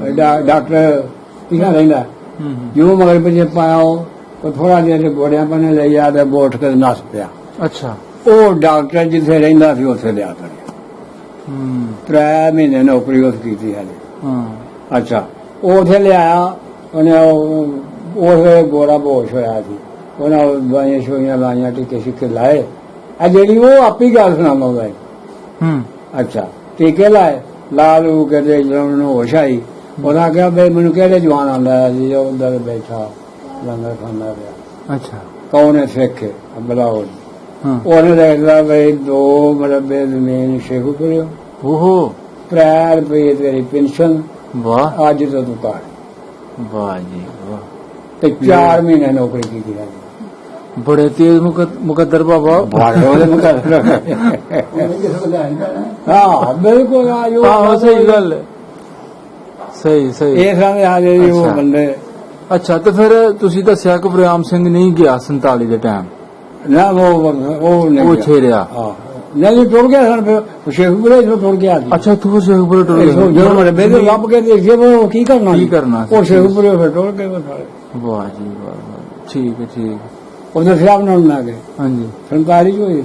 ਡਾਕਟਰ ਪਿੱਛਾ ਰਹਿੰਦਾ, ਜਿਉਂ ਮਗਰ ਪਿੱਛੇ ਪਾਇਆ ਉਹ ਥੋੜਾ ਜਿਹਾ ਗੋੜਿਆਂ ਪਾਣੇ ਲਈ ਆ ਤੇ ਬੋਠ ਕੇ ਨੱਸ ਪਿਆ। ਅੱਛਾ। ਉਹ ਡਾਕਟਰ ਜਿੱਥੇ ਰਹਿੰਦਾ ਸੀ ਉੱਥੇ ਲਿਆ ਕਰਿਆ। 3 ਮਹੀਨੇ ਨੌਕਰੀ ਉਸ ਕੀਤੀ ਹਾਲੇ। ਅੱਛਾ। ਉਹ ਉੱਥੇ ਲਿਆਇਆ, ਉਹਨੇ ਉਹ ਗੋਰਾ ਬੋਸ਼ ਹੋਇਆ ਸੀ। ਉਹਨਾਂ ਦਵਾਈਆਂ ਸ਼ੋਈਆਂ ਲਾਈਆਂ, ਟੀਕੇ ਛਿੱਕੇ ਲਾਏ। ਆ ਜਿਹੜੀ ਉਹ ਆਪ ਹੀ ਗੱਲ ਸੁਣਾਉਂਦਾ ਹੈ। ਅੱਛਾ। ਟੀਕੇ ਲਾਏ, ਲਾ ਲੂ ਕੇ ਉਹਨੂੰ ਹੋਸ਼ ਆਈ। ਉਹਨਾਂ ਕਿਹਾ ਬਈ ਮੈਨੂੰ ਕਿਹੜੇ ਜਵਾਨ ਆਉਂਦਾ ਜੀ, ਉਹ ਅੰਦਰ ਬੈਠਾ ਲੰਗਰ ਖਾਂਦਾ ਪਿਆ। ਅੱਛਾ। ਕੌਣ ਹੈ? ਸਿੱਖ ਬਲਾਓ। ਉਹਨੇ ਦੇਖਦਾ ਬਈ 2 ਮਰਬੇ ਜ਼ਮੀਨ ਸ਼ੇਖੂਪੁਰੇ। ਉਹ 3 ਰੁਪਏ ਤੇਰੀ ਪੈਨਸ਼ਨ। ਵਾਹ। ਅੱਜ ਤੋਂ ਤੂੰ ਕਰ। ਵਾਹ ਜੀ ਵਾਹ। ਤੇ 4 ਮਹੀਨੇ ਨੌਕਰੀ ਕੀਤੀ ਹੈ। ਬੜੇ ਤੇਜ਼ ਮੁਕੱਦਰ ਬਾਬਾ। ਹਾਂ ਬਿਲਕੁਲ। ਸਹੀ ਗੱਲ। ਸਹੀ ਇਹ ਸਮਝ ਆ ਜਾਏ ਉਹ ਬੰਦੇ। ਅੱਛਾ। ਤੇ ਫਿਰ ਤੁਸੀਂ ਦੱਸਿਆ ਕਿ ਵਰਿਆਮ ਸਿੰਘ ਨਹੀਂ ਗਿਆ 47 ਦੇ ਟਾਈਮ ਨਾ? ਉਹ ਛੇੜਿਆ ਨਹੀਂ, ਟੁਰ ਗਿਆ ਸਨ। ਫਿਰ ਸ਼ੇਖੂਪੁਰੇ ਟੁਰ ਗਿਆ। ਅੱਛਾ। ਤੂੰ ਸ਼ੇਖੂਪੁਰੇ ਟੁਰ ਗਿਆ? ਜਦੋਂ ਮਰਬੇ ਦੇ ਲੱਭ ਕੇ ਦੇਖੀਏ ਉਹ ਕੀ ਕਰਨਾ ਉਹ ਸ਼ੇਖੂਪੁਰੇ ਫਿਰ ਟੁਰ ਗਏ ਸਾਰੇ। ਵਾਹ ਜੀ ਵਾਹ। ਠੀਕ। ਉਹਦੇ ਖਿਲਾਫ ਨਾਲ ਨਾ ਗਏ। ਹਾਂਜੀ। 47 ਚ ਹੋਈ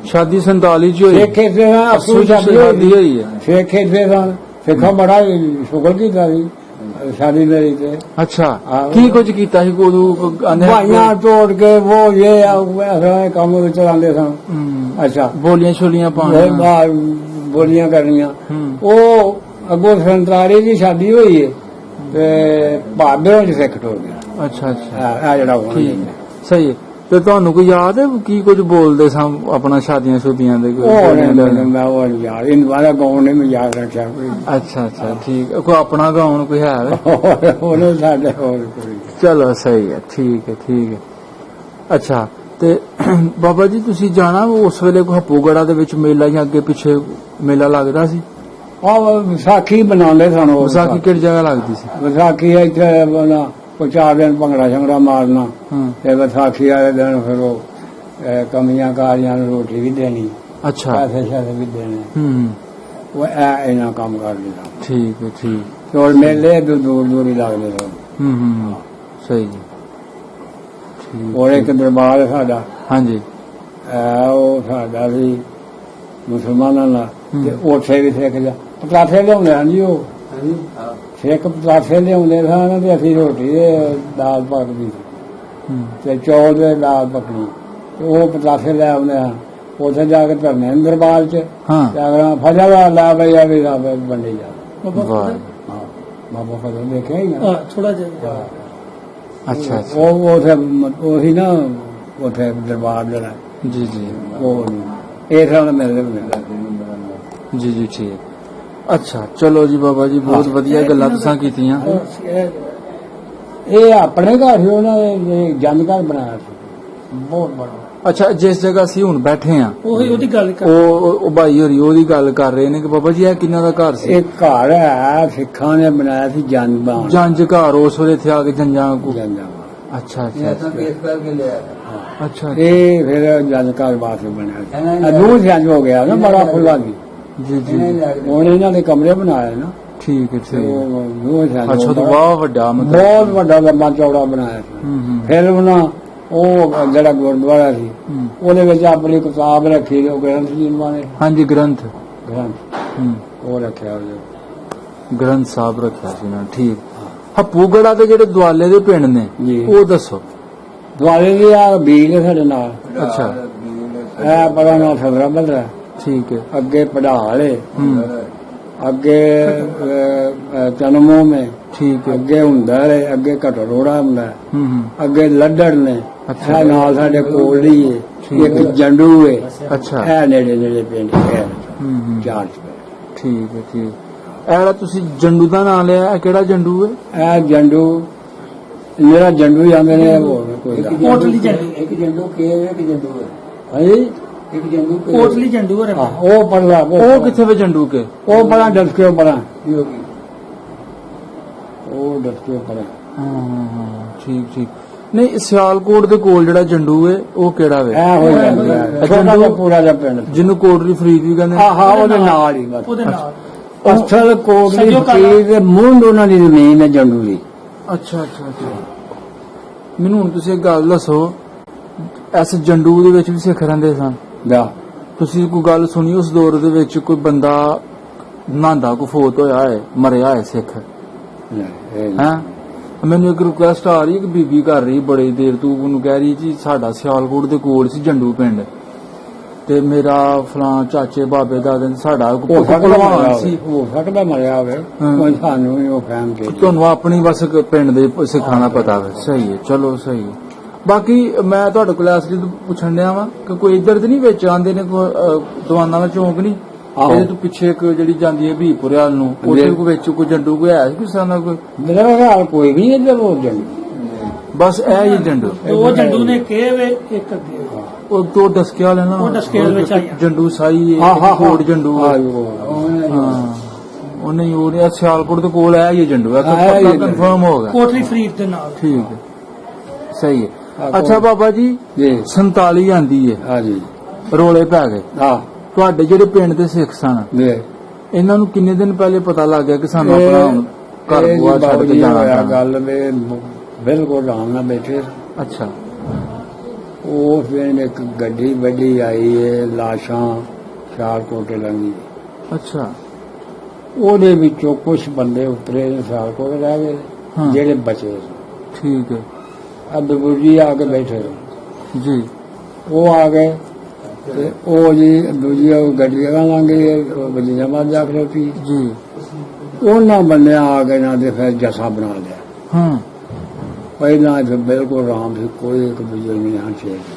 ਸ਼ਾਦੀ। 47 ਚ ਹੋਈ। ਸ਼ੇਖੇ ਤੇ ਅਫਸੂ ਸ਼ਾਦੀ ਹੋਈ ਹੈ। ਸ਼ੇਖੇ ਤੇ ਸਿੱਖਾਂ ਬੜਾ ਸ਼ੁਕਰ ਕੀਤਾ ਸੀ ਸ਼ਾਦੀ ਮੇਰੀ ਤੇ। ਅੱਛਾ। ਕੀ ਕੁਝ ਕੀਤਾ ਸੀ? ਭਾਈਆਂ ਤੋੜ ਕੇ ਉਹ ਇਹ ਕੰਮ ਚਲਾਉਂਦੇ ਸਨ। ਅੱਛਾ। ਬੋਲੀਆਂ ਛੋਲੀਆਂ ਪਾਉਣੀਆਂ, ਬੋਲੀਆਂ ਕਰਨੀਆਂ। ਉਹ ਅੱਗੋਂ 47 ਦੀ ਸ਼ਾਦੀ ਹੋਈ ਹੈ ਤੇ ਭਾਦਰੋਂ ਚ ਸਿੱਖ ਟੁਰ ਗਿਆ। ਅੱਛਾ। ਆ ਜਿਹੜਾ ਸਹੀ ਹੈ। ਤੇ ਤੁਹਾਨੂੰ ਕੋਈ ਯਾਦ ਹੈ ਕੀ ਕੁਝ ਬੋਲਦੇ ਸਾਂ ਆਪਣਾ ਸ਼ਾਦੀਆਂ ਸ਼ੁਦੀਆਂ ਦੇ ਮੈਂ ਉਹ ਯਾਰ ਇਹਨੂੰ ਵਾਲਾ ਗਾਉਣ ਨੇ ਮੈਂ ਯਾਦ ਰੱਖਿਆ ਕੋਈ। ਅੱਛਾ ਅੱਛਾ ਠੀਕ ਕੋਈ ਆਪਣਾ ਗਾਉਣ ਕੋਈ ਹੈ ਉਹਨੇ ਸਾਡੇ ਹੋਰ ਕੋਈ। ਚਲੋ ਸਹੀ ਹੈ ਠੀਕ ਹੈ ਅੱਛਾ ਤੇ ਬਾਬਾ ਜੀ ਤੁਸੀਂ ਜਾਣਾ ਉਸ ਵੇਲੇ ਹੱਪੂਗੜਾ ਦੇ ਵਿੱਚ ਮੇਲਾ ਜਾਂ ਅੱਗੇ ਪਿੱਛੇ ਮੇਲਾ ਲੱਗਦਾ ਸੀ? ਆਹ ਵਿਸਾਖੀ ਬਣਾਉਂਦੇ ਸਾਨੂੰ। ਵਿਸਾਖੀ ਕਿਹੜੀ ਜਗ੍ਹਾ ਲੱਗਦੀ ਸੀ? ਵਿਸਾਖੀ ਇੱਥੇ ਕੋਈ 4 ਦਿਨ ਭੰਗੜਾ ਸ਼ੰਗੜਾ ਮਾਰਨਾ ਤੇ ਵਿਸਾਖੀ ਵਾਲੇ ਦਿਨ ਫਿਰ ਉਹ ਕਮੀਆਂ ਕਾਰੀਆਂ ਨੂੰ ਰੋਟੀ ਵੀ ਦੇਣੀ। ਅੱਛਾ ਪੈਸੇ ਸ਼ੈਸੇ ਵੀ ਦੇਣੇ। ਉਹ ਇਹਨਾਂ ਕੰਮ ਕਰਦੇ ਸਨ। ਠੀਕ ਹੈ ਹੋਰ ਮੇਲੇ ਦੂਰ ਹੀ ਲੱਗਦੇ ਸਨ। ਸਹੀ ਜੀ। ਹੋਰ ਇੱਕ ਦਰਬਾਰ ਸਾਡਾ। ਹਾਂਜੀ ਉਹ ਸਾਡਾ ਵੀ ਮੁਸਲਮਾਨਾਂ ਦਾ ਤੇ ਉੱਥੇ ਵੀ ਸਿੱਖ ਜਾ ਪਤਾਸੇ ਲਿਆਉਂਦੇ ਹਨ ਜੀ। ਉਹ ਸਿੱਖ ਪਤਾਸੇ ਲਿਆਉਂਦੇ ਸਨ ਤੇ ਅਸੀਂ ਰੋਟੀ ਦੇ ਦਾਲ ਪੱਕਦੀ ਸੀ ਤੇ ਚੌਲ ਦੇ ਦਾਲ ਪੱਕਣੀ ਤੇ ਉਹ ਪਤਾਸੇ ਲੈ ਆਉਂਦੇ ਹਨ। ਉੱਥੇ ਜਾ ਕੇ ਧਰਨੇ ਦਰਬਾਰ ਚ ਫਜਾ ਲਾ ਬਈ ਆ ਵੀ ਵੰਡੇ ਜਾ ਬਾਬਾ ਫਜਲ ਦੇਖਿਆ ਹੀ ਨਾ ਥੋੜਾ ਜਿਹਾ। ਅੱਛਾ ਉਹ ਉਹੀ ਨਾ ਉੱਥੇ ਦਰਬਾਰ ਜਿਹੜਾ ਜੀ ਉਹ ਇਹ ਤਰ੍ਹਾਂ ਮਿਲਦੇ ਜੀ ਠੀਕ। ਅੱਛਾ ਚਲੋ ਜੀ ਬਾਬਾ ਜੀ ਬਹੁਤ ਵਧੀਆ ਗੱਲਾਂ ਤੁਸੀਂ ਕੀਤੀਆਂ। ਇਹ ਆਪਣੇ ਘਰ ਸੀ ਉਹਨਾਂ ਨੇ ਜੰਦ ਘਰ ਬਣਾਇਆ ਸੀ ਬਹੁਤ ਬੜਾ। ਅੱਛਾ ਜਿਸ ਜਗ੍ਹਾ ਅਸੀਂ ਹੁਣ ਬੈਠੇ ਆ ਉਹਦੀ ਗੱਲ ਉਹ ਭਾਈ ਹੋਰੀ ਉਹਦੀ ਗੱਲ ਕਰ ਰਹੇ ਨੇ ਕਿ ਬਾਬਾ ਜੀ ਇਹ ਕਿੰਨਾ ਦਾ ਘਰ ਸੀ? ਇਹ ਘਰ ਹੈ ਸਿੱਖਾਂ ਨੇ ਬਣਾਇਆ ਸੀ ਜੰਜ ਘਰ ਉਸ ਵੇਲੇ ਇੱਥੇ ਆ ਕੇ ਜੰਜਾਂ ਕੋ। ਅੱਛਾ ਇਹ ਫਿਰ ਜੰਜ ਘਰ ਬਾਅਦ ਬਣਿਆ ਦੂਰ ਜੰਜ ਹੋ ਗਿਆ ਨਾ ਬੜਾ ਖੁੱਲਾ ਜੀ ਹੁਣ ਇਹਨਾਂ ਦੇ ਕਮਰੇ ਬਣਾਏ ਨਾ। ਠੀਕ ਹੈ ਅੱਛਾ ਤਾਂ ਬਹੁਤ ਵੱਡਾ ਬਹੁਤ ਵੱਡਾ ਲੰਬਾ ਚੌੜਾ ਬਣਾਇਆ ਸੀ। ਫਿਰ ਉਹਨਾਂ ਉਹ ਜਿਹੜਾ ਗੁਰਦੁਆਰਾ ਸੀ ਉਹਦੇ ਵਿੱਚ ਆਪਣੀ ਕਿਤਾਬ ਰੱਖੀ ਉਹ ਗ੍ਰੰਥ ਜੀ ਨੇ। ਹਾਂਜੀ ਗ੍ਰੰਥ ਉਹ ਰੱਖਿਆ ਗ੍ਰੰਥ ਸਾਹਿਬ ਰੱਖਿਆ ਸੀ ਨਾ। ਠੀਕ ਹੱਪੂਗੜਾ ਦੇ ਜਿਹੜੇ ਦੁਆਲੇ ਦੇ ਪਿੰਡ ਨੇ ਉਹ ਦੱਸੋ। ਦੁਆਲੇ ਦੇ ਆ ਬੀਜ ਨੇ ਸਾਡੇ ਨਾਲ। ਅੱਛਾ ਇਹ ਬੜਾ ਨਾ ਸਦਰਾ ਬਦਰਾ। ਠੀਕ ਹੈ ਅੱਗੇ ਪੜਾਲੇ ਅੱਗੇ ਚਨਮੋ ਮੇ। ਠੀਕ ਹੈ ਅੱਗੇ ਹੁੰਦਾ ਹੈ ਅੱਗੇ ਘਟੜੋੜਾ ਹੁੰਦਾ ਅੱਗੇ ਲੱਡੜ ਨੇ। ਅੱਛਾ ਨਾਲ ਸਾਡੇ ਕੋਲ ਹੀ ਇੱਕ ਜੰਡੂ ਹੈ। ਅੱਛਾ ਇਹ ਨੇੜੇ ਪਿੰਡ ਹੈ ਚਾਰ। ਠੀਕ ਹੈ ਇਹ ਜਿਹੜਾ ਤੁਸੀਂ ਜੰਡੂ ਦਾ ਨਾਮ ਲਿਆ ਇਹ ਕਿਹੜਾ ਜੰਡੂ ਹੈ? ਇਹ ਜੰਡੂ ਮੇਰਾ ਜੰਡੂ ਹੀ ਆਂਦੇ ਨੇ। ਕੋਟਲੀ ਜੰਡੂ ਇੱਕ ਜੰਡੂ ਕੇ ਇੱਕ ਜੰਡੂ ਹੈ। ਹਾਂਜੀ ਇੱਕ ਜੰਡੂ ਕੋਟਲੀ ਜੰਡੂ ਹੈ। ਉਹ ਪੜਦਾ ਉਹ ਕਿੱਥੇ ਵੇ ਜੰਡੂ ਕੇ? ਉਹ ਬੜਾ ਡਸਕੇ ਬੜਾ ਉਹ ਡਸਕੇ ਬੜਾ। ਠੀਕ ਨਹੀਂ ਸਿਆਲਕੋਟ ਦੇ ਕੋਲ ਜਿਹੜਾ ਜੰਡੂ ਹੈ ਉਹ ਕਿਹੜਾ ਵੇ? ਇਹ ਹੋ ਜਾਂਦਾ ਜੰਡੂ ਪੂਰਾ ਦਾ ਪਿੰਡ ਜਿਹਨੂੰ ਕੋਟਲੀ ਫਰੀਦ ਵੀ ਕਹਿੰਦੇ। ਹਾਂ ਉਹਦੇ ਨਾਲ ਹੀ ਉਹਦੇ ਨਾਲ ਅਸਲ ਕੋਟਲੀ ਫਰੀਦ ਦੇ ਮੁੰਡ ਉਹਨਾਂ ਦੀ ਜ਼ਮੀਨ ਹੈ ਜੰਡੂ ਦੀ। ਅੱਛਾ ਮੈਨੂੰ ਹੁਣ ਤੁਸੀਂ ਇੱਕ ਗੱਲ ਦੱਸੋ ਇਸ ਜੰਡੂ ਦੇ ਵਿੱਚ ਵੀ ਸਿੱਖ ਰਹਿੰਦੇ ਸਨ? ਤੁਸੀਂ ਕੋਈ ਗੱਲ ਸੁਣੀ ਉਸ ਦੌਰ ਦੇ ਵਿੱਚ ਕੋਈ ਬੰਦਾ ਨਹਾਂਦਾ ਕੋ ਫੋਤ ਹੋਇਆ ਹੈ ਮਰਿਆ ਹੈ ਸਿੱਖ? ਹੈ ਮੈਨੂੰ ਇੱਕ ਰਿਕੁਐਸਟ ਆ ਰਹੀ ਕਿ ਬੀਬੀ ਕਰ ਰਹੀ ਬੜੀ ਦੇਰ ਤੋਂ ਉਹਨੂੰ ਕਹਿ ਰਹੀ ਜੀ ਸਾਡਾ ਸਿਆਲਕੋਟ ਦੇ ਕੋਲ ਸੀ ਜੰਡੂ ਪਿੰਡ ਤੇ ਮੇਰਾ ਫਲਾਂ ਚਾਚੇ ਬਾਬੇ ਦਾ ਸਾਡਾ ਭਲਵਾਨ ਸੀ। ਹੋ ਸਕਦਾ ਮਰਿਆ ਹੋਵੇ ਸਾਨੂੰ ਉਹ ਫਹਿਮ ਕੇ ਤੁਹਾਨੂੰ ਆਪਣੀ ਬਸ ਪਿੰਡ ਦੇ ਸਿੱਖਾਂ ਦਾ ਪਤਾ ਵੇ। ਸਹੀ ਹੈ ਚਲੋ ਸਹੀ ਹੈ। ਬਾਕੀ ਮੈਂ ਤੁਹਾਡੇ ਕੋਲ ਇਸ ਲਈ ਪੁੱਛਣ ਡਿਆ ਵਾ ਕਿ ਕੋਈ ਇੱਧਰ ਤੇ ਨਹੀਂ ਵਿੱਚ ਆਉਂਦੇ ਨੇ ਦਵਾਨਾਂ ਦਾ ਚੌਂਕ ਨਹੀਂ ਇਹਦੇ ਤੋਂ ਪਿੱਛੇ ਇੱਕ ਜਿਹੜੀ ਜਾਂਦੀ ਹੈ ਭੀਪੁਰਿਆਲ ਨੂੰ ਉਹਦੇ ਵਿੱਚ ਕੋਈ ਜੰਡੂ ਕੋਈ ਹੈ ਕਿਸ ਤਰ੍ਹਾਂ ਦਾ ਕੋਈ? ਮੇਰਾ ਖਿਆਲ ਕੋਈ ਵੀ ਇੱਧਰ ਉਹ ਜੰਡੂ ਬਸ ਇਹ ਹੀ ਜੰਡੂ। ਉਹ ਜੰਡੂ ਨੇ ਕਿਹਾ ਵੇ ਇੱਕ ਅੱਗੇ ਉਹ ਦੋ ਡਸਕੇ ਵਾਲੇ ਨਾ ਉਹ ਡਸਕੇ ਵਿੱਚ ਆਇਆ ਜੰਡੂ ਸਾਈ ਕੋਟ ਜੰਡੂ ਉਹ ਨਹੀਂ ਉਹ ਨਹੀਂ ਸਿਆਲਕੋਟ ਦੇ ਕੋਲ ਹੈ ਇਹ ਜੰਡੂ ਹੈ ਕਨਫਰਮ ਹੋ ਗਿਆ ਕੋਟਲੀ ਫਰੀਦ ਦੇ ਨਾਲ। ਠੀਕ ਹੈ ਸਹੀ ਹੈ। ਅੱਛਾ ਬਾਬਾ ਜੀ 47 ਆਂਦੀ ਹੈ ਹਾਂਜੀ ਰੋਲੇ ਪੈ ਗਏ ਤੁਹਾਡੇ ਜਿਹੜੇ ਪਿੰਡ ਦੇ ਸਿੱਖ ਸਨ ਇਹਨਾਂ ਨੂੰ ਕਿੰਨੇ ਦਿਨ ਪਹਿਲੇ ਪਤਾ ਲੱਗ ਗਿਆ ਕਿ ਸਾਨੂੰ ਆਪਣਾ ਘਰ ਬੁਆ ਛੱਡ ਕੇ ਜਾਣਾ? ਗੱਲ ਦੇ ਬਿਲਕੁਲ ਆਰਾਮ ਨਾਲ ਬੈਠੇ। ਅੱਛਾ ਉਹ ਫਿਰ ਇੱਕ ਗੱਡੀ ਵੱਡੀ ਆਈ ਹੈ ਲਾਸ਼ਾਂ ਸਿਆਲਕੋਟ ਲੰਗੀ। ਅੱਛਾ ਉਹਦੇ ਵਿੱਚੋਂ ਕੁਝ ਬੰਦੇ ਉਤਰੇ ਸਿਆਲਕੋਟ ਰਹਿ ਗਏ ਜਿਹੜੇ ਬਚੇ। ਠੀਕ ਹੈ ਅਬਦੁਲ ਜੀ ਆ ਕੇ ਬੈਠੇ ਜੀ ਉਹ ਆ ਗਏ ਤੇ ਉਹ ਜੀ ਦੂਜੀ ਗੱਡੀ ਲੰਘ ਗਈ ਵਜੀਰਾਬਾਦ ਜਾ ਕੇ ਜੀ ਉਹਨਾਂ ਬੰਦਿਆਂ ਆ ਕੇ ਨਾ ਦੇ ਫਿਰ ਜੱਸਾ ਬਣਾ ਲਿਆ। ਪਹਿਲਾਂ ਇੱਥੇ ਬਿਲਕੁਲ ਆਰਾਮ ਸੀ, ਕੋਈ ਇੱਕ ਦੂਜੇ ਨੂੰ ਨਹੀਂ ਛੇੜਦਾ।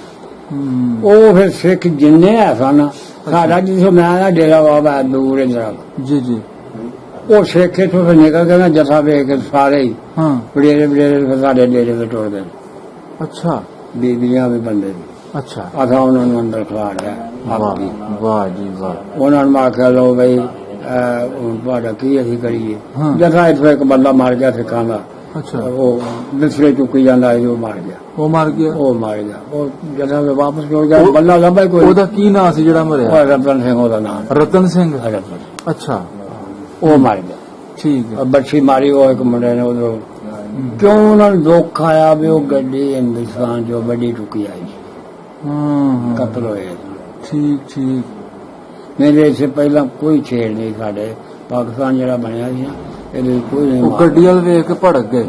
ਉਹ ਫਿਰ ਸਿੱਖ ਜਿੰਨੇ ਹੈ ਸਨ, ਸਾਡਾ ਜਿੱਥੋਂ ਮੈਂ ਨਾ ਡੇਰਾ ਬਾਬਾ ਦੂਰ ਇੰਦਰਾ ਜੀ ਜੀ, ਉਹ ਸਿੱਖ ਇੱਥੋਂ ਫਿਰ ਨਿਕਲ ਕੇ ਨਾ ਜਥਾ ਵੇਖ ਕੇ ਸਾਰੇ ਹੀ ਵਡੇਰੇ ਵਡੇਰੇ ਫਿਰ ਸਾਡੇ ਡੇਰੇ ਤੇ ਟੁਰਦੇ ਨੇ। ਅੱਛਾ, ਬੀਬੀਆਂ ਵੀ ਬੰਦੇ ਨੇ। ਅੱਛਾ, ਅਸਾਂ ਉਹਨਾਂ ਨੂੰ ਅੰਦਰ ਖਿਲਾ ਲਿਆ। ਵਾਹ ਜੀ ਵਾਹ। ਉਹਨਾਂ ਨੂੰ ਆਖਿਆ ਲਓ ਬਈ ਹੁਣ ਤੁਹਾਡਾ ਕੀ ਅਸੀਂ ਕਰੀਏ। ਜਥਾ ਇੱਥੋਂ ਇੱਕ ਬੰਦਾ ਮਰ ਗਿਆ ਸਿੱਖਾਂ ਦਾ। ਅੱਛਾ, ਉਹ ਦੂਸਰੇ ਚੁੱਕੀ ਜਾਂਦਾ ਸੀ, ਉਹ ਮਰ ਗਿਆ। ਉਹ ਮਰ ਗਿਆ। ਉਹ ਜਥਾ ਵਾਪਸ ਮੁੜ ਗਿਆ, ਬੰਦਾ ਲੱਭਾ ਕੋਈ। ਉਹਦਾ ਕੀ ਨਾਂ ਸੀ ਜਿਹੜਾ ਮਰਿਆ? ਰਤਨ ਸਿੰਘ ਉਹਦਾ ਨਾਮ। ਰਤਨ ਸਿੰਘ। ਰਤਨ। ਅੱਛਾ, ਉਹ ਮਰ ਗਿਆ। ਠੀਕ ਹੈ। ਬੱਚੀ ਮਾਰੀ ਉਹ ਇੱਕ ਮੁੰਡੇ ਨੇ ਉਧਰੋਂ। ਕਿਉਂ ਉਹਨਾਂ ਨੂੰ ਦੁੱਖ ਆਇਆ ਵੀ ਉਹ ਗੱਡੀ ਹਿੰਦੁਸਤਾਨ ਚੋਂ ਵੱਡੀ ਟੁੱਕੀ ਆਈ, ਕਤਲ ਹੋਏ। ਠੀਕ ਠੀਕ। ਮੇਰੇ ਇਸੇ ਪਹਿਲਾਂ ਕੋਈ ਛੇੜ ਨਹੀਂ, ਸਾਡੇ ਪਾਕਿਸਤਾਨ ਜਿਹੜਾ ਬਣਿਆ ਸੀ ਨਾ ਇਹਦੇ ਕੋਈ ਨਹੀਂ। ਉਹ ਗੱਡੀ ਵਾਲ ਵੇਖ ਕੇ ਭੜਕ ਗਏ।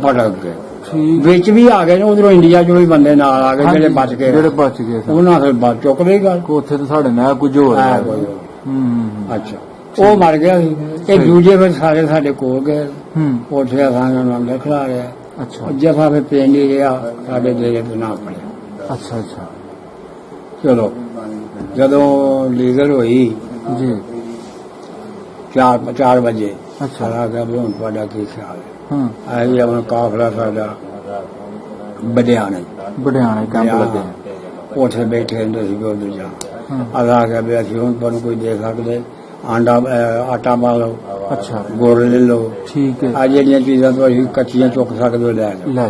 ਠੀਕ। ਵਿੱਚ ਵੀ ਆ ਗਏ ਨੇ ਉਧਰੋਂ, ਇੰਡੀਆ ਚੋਂ ਵੀ ਬੰਦੇ ਨਾਲ ਆ ਗਏ ਜਿਹੜੇ ਬਚ ਗਏ। ਉਹਨਾਂ ਫਿਰ ਬਾਅਦ ਚੁੱਕਦੇ ਗੱਲ ਉੱਥੇ ਤਾਂ ਸਾਡੇ ਨਾਲ ਕੁਝ ਹੋ ਰਿਹਾ। ਅੱਛਾ, ਉਹ ਮਰ ਗਿਆ ਸੀ। ਇਹ ਦੂਜੇ ਫਿਰ ਸਾਰੇ ਸਾਡੇ ਕੋਲ ਗਏ। ਉੱਥੇ ਅਸਾਂ ਨੂੰ ਅੰਦਰ ਖਿਲਾ ਰਿਹਾ। ਅੱਛਾ, ਜਫਾ ਫਿਰ ਪਿੰਡ ਹੀ ਰਿਹਾ, ਸਾਡੇ ਡੇਰੇ ਤੋਂ ਨਾ ਪੜਿਆ। ਅੱਛਾ ਅੱਛਾ। ਚਲੋ ਜਦੋਂ ਲੀਗਲ ਹੋਈ ਜੀ 4 ਵਜੇ, ਅੱਛਾ, ਆ ਗਿਆ ਵੀ ਹੁਣ ਤੁਹਾਡਾ ਕੀ ਖਿਆਲ ਹੈ। ਆਹੀ ਆਪਣਾ ਕਾਫਲਾ ਸਾਡਾ ਬਡਿਆਣੇ ਕੈਂਪ ਲੱਗੇ। ਉੱਥੇ ਬੈਠੇ ਹੁੰਦੇ ਸੀ ਉਧਰ ਜਾ। ਆ ਗਿਆ ਵੀ ਅਸੀਂ ਹੁਣ ਤੁਹਾਨੂੰ ਕੋਈ ਦੇ ਸਕਦੇ, ਆਟਾ ਪਾ ਲਓ, ਅੱਛਾ, ਗੁੜ ਲੈ ਲਓ। ਠੀਕ ਹੈ। ਆ ਜਿਹੜੀਆਂ ਚੀਜ਼ਾਂ ਤੋਂ ਅਸੀਂ ਕੱਚੀਆਂ ਚੁੱਕ ਸਕਦੇ ਹੋ ਲੈ ਜਾਓ। ਲੈ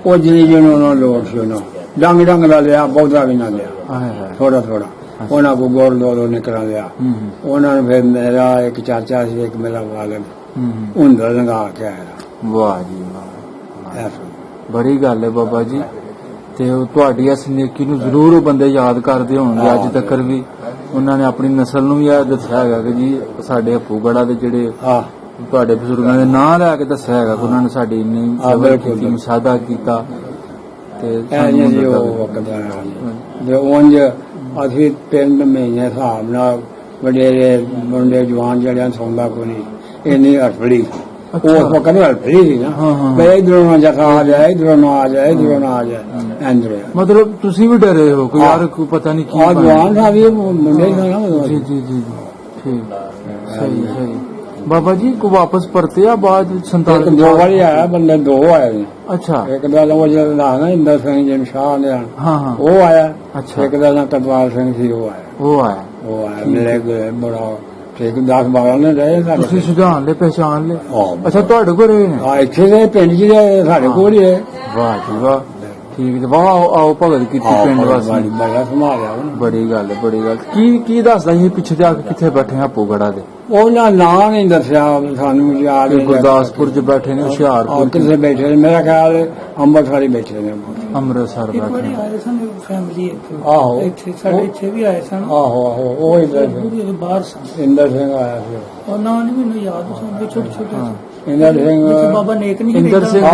ਉਹ ਜਿਹਨੂੰ ਉਹਨਾਂ ਨੂੰ ਲੋੜ ਸੀ ਉਹਨਾਂ ਡੰਗ ਦਾ ਲਿਆ, ਬਹੁਤਾ ਵੀ ਨਾ ਲਿਆ, ਥੋੜਾ ਥੋੜਾ। ਉਹਨਾਂ ਕੋ ਗੁੜ ਦੋ ਨਿਕਲ ਲਿਆ। ਉਹਨਾਂ ਨੂੰ ਫਿਰ ਮੇਰਾ ਇੱਕ ਚਾਚਾ ਸੀ, ਇੱਕ ਮੇਰਾ ਵਾਲਦ, ਹੁੰਦਰ ਲੰਗਾ ਕੇ ਆਇਆ। ਵਾਹ ਜੀ ਵਾਹ, ਬੜੀ ਗੱਲ ਹੈ ਬਾਬਾ ਜੀ। ਤੇ ਤੁਹਾਡੀ ਇਸ ਨੇਕੀ ਨੂੰ ਜ਼ਰੂਰ ਉਹ ਬੰਦੇ ਯਾਦ ਕਰਦੇ ਹੋਣਗੇ ਅੱਜ ਤੱਕ ਵੀ। ਉਹਨਾਂ ਨੇ ਆਪਣੀ ਨਸਲ ਨੂੰ ਵੀ ਇਹ ਦੱਸਿਆ ਹੈਗਾ ਕਿ ਜੀ ਸਾਡੇ ਹੱਪੂਗੜਾ ਦੇ ਜਿਹੜੇ ਤੁਹਾਡੇ ਬਜ਼ੁਰਗਾਂ ਦੇ ਨਾਂ ਲੈ ਕੇ ਦੱਸਿਆ ਹੈਗਾ ਕਿ ਉਹਨਾਂ ਨੇ ਸਾਡੀ ਇੰਨੀ ਮੁਸਾਦਾ ਕੀਤਾ। ਤੇ ਉਂਝ ਅਸੀਂ 3 ਮਹੀਨੇ ਹਿਸਾਬ ਨਾਲ ਵਡੇਰੇ ਮੁੰਡੇ ਜਵਾਨ ਜਿਹੜੇ ਸੌਂਦਾ ਕੋਈ ਨਹੀਂ, ਇੰਨੀ ਹੜਫੜੀ। ਉਹ ਵਕਤ ਹੜਫੜੀ ਸੀ ਨਾ, ਬਈ ਇਧਰੋਂ ਨਾ ਜਥਾ ਆ ਜਾਏ, ਇਧਰੋਂ ਨਾ ਆ ਜਾਏ, ਇਧਰੋਂ ਨਾ ਆ ਜਾਏ। ਮਤਲਬ ਤੁਸੀਂ ਵੀ ਡਰੇ ਹੋ ਕਿ ਯਾਰ ਕੋਈ ਪਤਾ ਨਹੀਂ ਕੀ ਜਵਾਨ था भी मुंडे था ना। जी जी जी ठीक, सही सही। बाबा जी को वापस परते या बाद 47 दो बार आया, बंदे 2 आए। अच्छा, एक ਦਾ ਉਹ ਜਿਹੜਾ ਨਾ ਇੰਦਰ ਸਿੰਘ ਜੀ ਸ਼ਾਹ ਨੇ, ਹਾਂ ਉਹ ਆਇਆ। ਅੱਛਾ, ਇੱਕ ਦਾ ਨਾ ਕਰਤਾਰ ਸਿੰਘ ਸੀ, ਉਹ ਆਇਆ। ਮੇਰੇ ਕੋਲ ਬੜਾ ਠੀਕ 10-12 ਨੇ ਰਹੇ ਸਾਡੇ। ਤੁਸੀਂ ਸੁਝਾਣ ਲੈ, ਪਹਿਚਾਣ ਲੈ। ਅੱਛਾ, ਤੁਹਾਡੇ ਕੋਲ ਰਹੇ ਨੇ? ਇੱਥੇ ਦੇ ਪਿੰਡ ਜੀ ਸਾਡੇ ਕੋਲ ਹੀ ਹੈ। ਵਾਹ ਜੀ ਵਾਹ, ਠੀਕ। ਵਾਹ, ਆਓ ਭਗਤ ਕੀਤੀ ਪਿੰਡ ਵਾਸੀ। ਬੜਾ ਸੰਭਾਲਿਆ। ਬੜੀ ਗੱਲ ਹੈ, ਬੜੀ ਗੱਲ। ਕੀ ਦੱਸਦਾ ਜੀ ਪਿੱਛੇ ਜਾ ਕੇ ਕਿੱਥੇ ਬੈਠੇ ਹੱਪੂਗੜਾ ਦੇ? ਉਹਨਾਂ ਨਾਂ ਨਹੀਂ ਦੱਸਿਆ ਸਾਨੂੰ, ਯਾਦ ਗੁਰਦਾਸਪੁਰ ਚ ਬੈਠੇ ਨੇ, ਹੁਸ਼ਿਆਰਪੁਰ ਕਿਸੇ ਬੈਠੇ ਨੇ, ਮੇਰਾ ਖਿਆਲ ਅੰਮ੍ਰਿਤਸਰ ਹੀ ਬੈਠੇ ਨੇ। ਅੰਮ੍ਰਿਤਸਰ ਬੈਠੇ ਆਏ ਸਨ ਫੈਮਿਲੀ। ਆਹੋ, ਇੱਥੇ ਸਾਡੇ ਇੱਥੇ ਵੀ ਆਏ ਸਨ। ਆਹੋ ਉਹ ਬਾਹਰ ਸਨ। ਇੰਦਰ ਸਿੰਘ ਆਇਆ ਸੀ। ਉਹ ਨਾਂ ਨਹੀਂ ਮੈਨੂੰ ਯਾਦ, ਛੋਟੇ ਛੋਟੇ। ਇੰਦਰ ਸਿੰਘ, ਬਾਬਾ ਨੇਕ ਨਹੀਂ ਇੰਦਰ ਸਿੰਘ।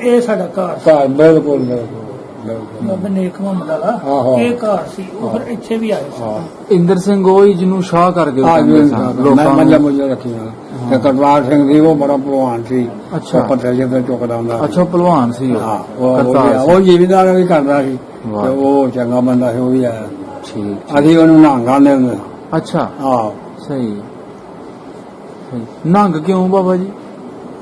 ਇਹ ਸਾਡਾ ਘਰ। ਬਿਲਕੁਲ ਬਾਬਾ ਨੇਕ ਮੁਹੰਮਦ ਵਾਲਾ ਇਹ ਘਰ ਸੀ। ਉਹ ਫਿਰ ਇੱਥੇ ਵੀ ਆਏ ਸੀ। ਇੰਦਰ ਸਿੰਘ ਉਹ ਹੀ ਜਿਹਨੂੰ ਸ਼ਾਹ ਕਰਕੇ ਮੱਝਾਂ ਮੁੱਝਾਂ ਰੱਖੀਆਂ। ਤੇ ਕਰਤਾਰ ਸਿੰਘ ਸੀ, ਉਹ ਬੜਾ ਭਲਵਾਨ ਸੀ। ਅੱਛਾ, ਪੱਥਰ ਜਿਹੇ ਚੁੱਕਦਾ ਹੁੰਦਾ। ਅੱਛਾ, ਭਲਵਾਨ ਸੀ ਉਹ ਜ਼ਿਮੀਦਾਰ ਵੀ ਕਰਦਾ ਸੀ, ਉਹ ਚੰਗਾ ਬੰਦਾ ਸੀ, ਉਹ ਵੀ ਆਇਆ। ਠੀਕ, ਅਸੀਂ ਉਹਨੂੰ ਨੰਗ ਆਂਦੇ ਹੁੰਦੇ। ਅੱਛਾ, ਹਾਂ, ਸਹੀ। ਨੰਗ ਕਿਉਂ ਬਾਬਾ ਜੀ,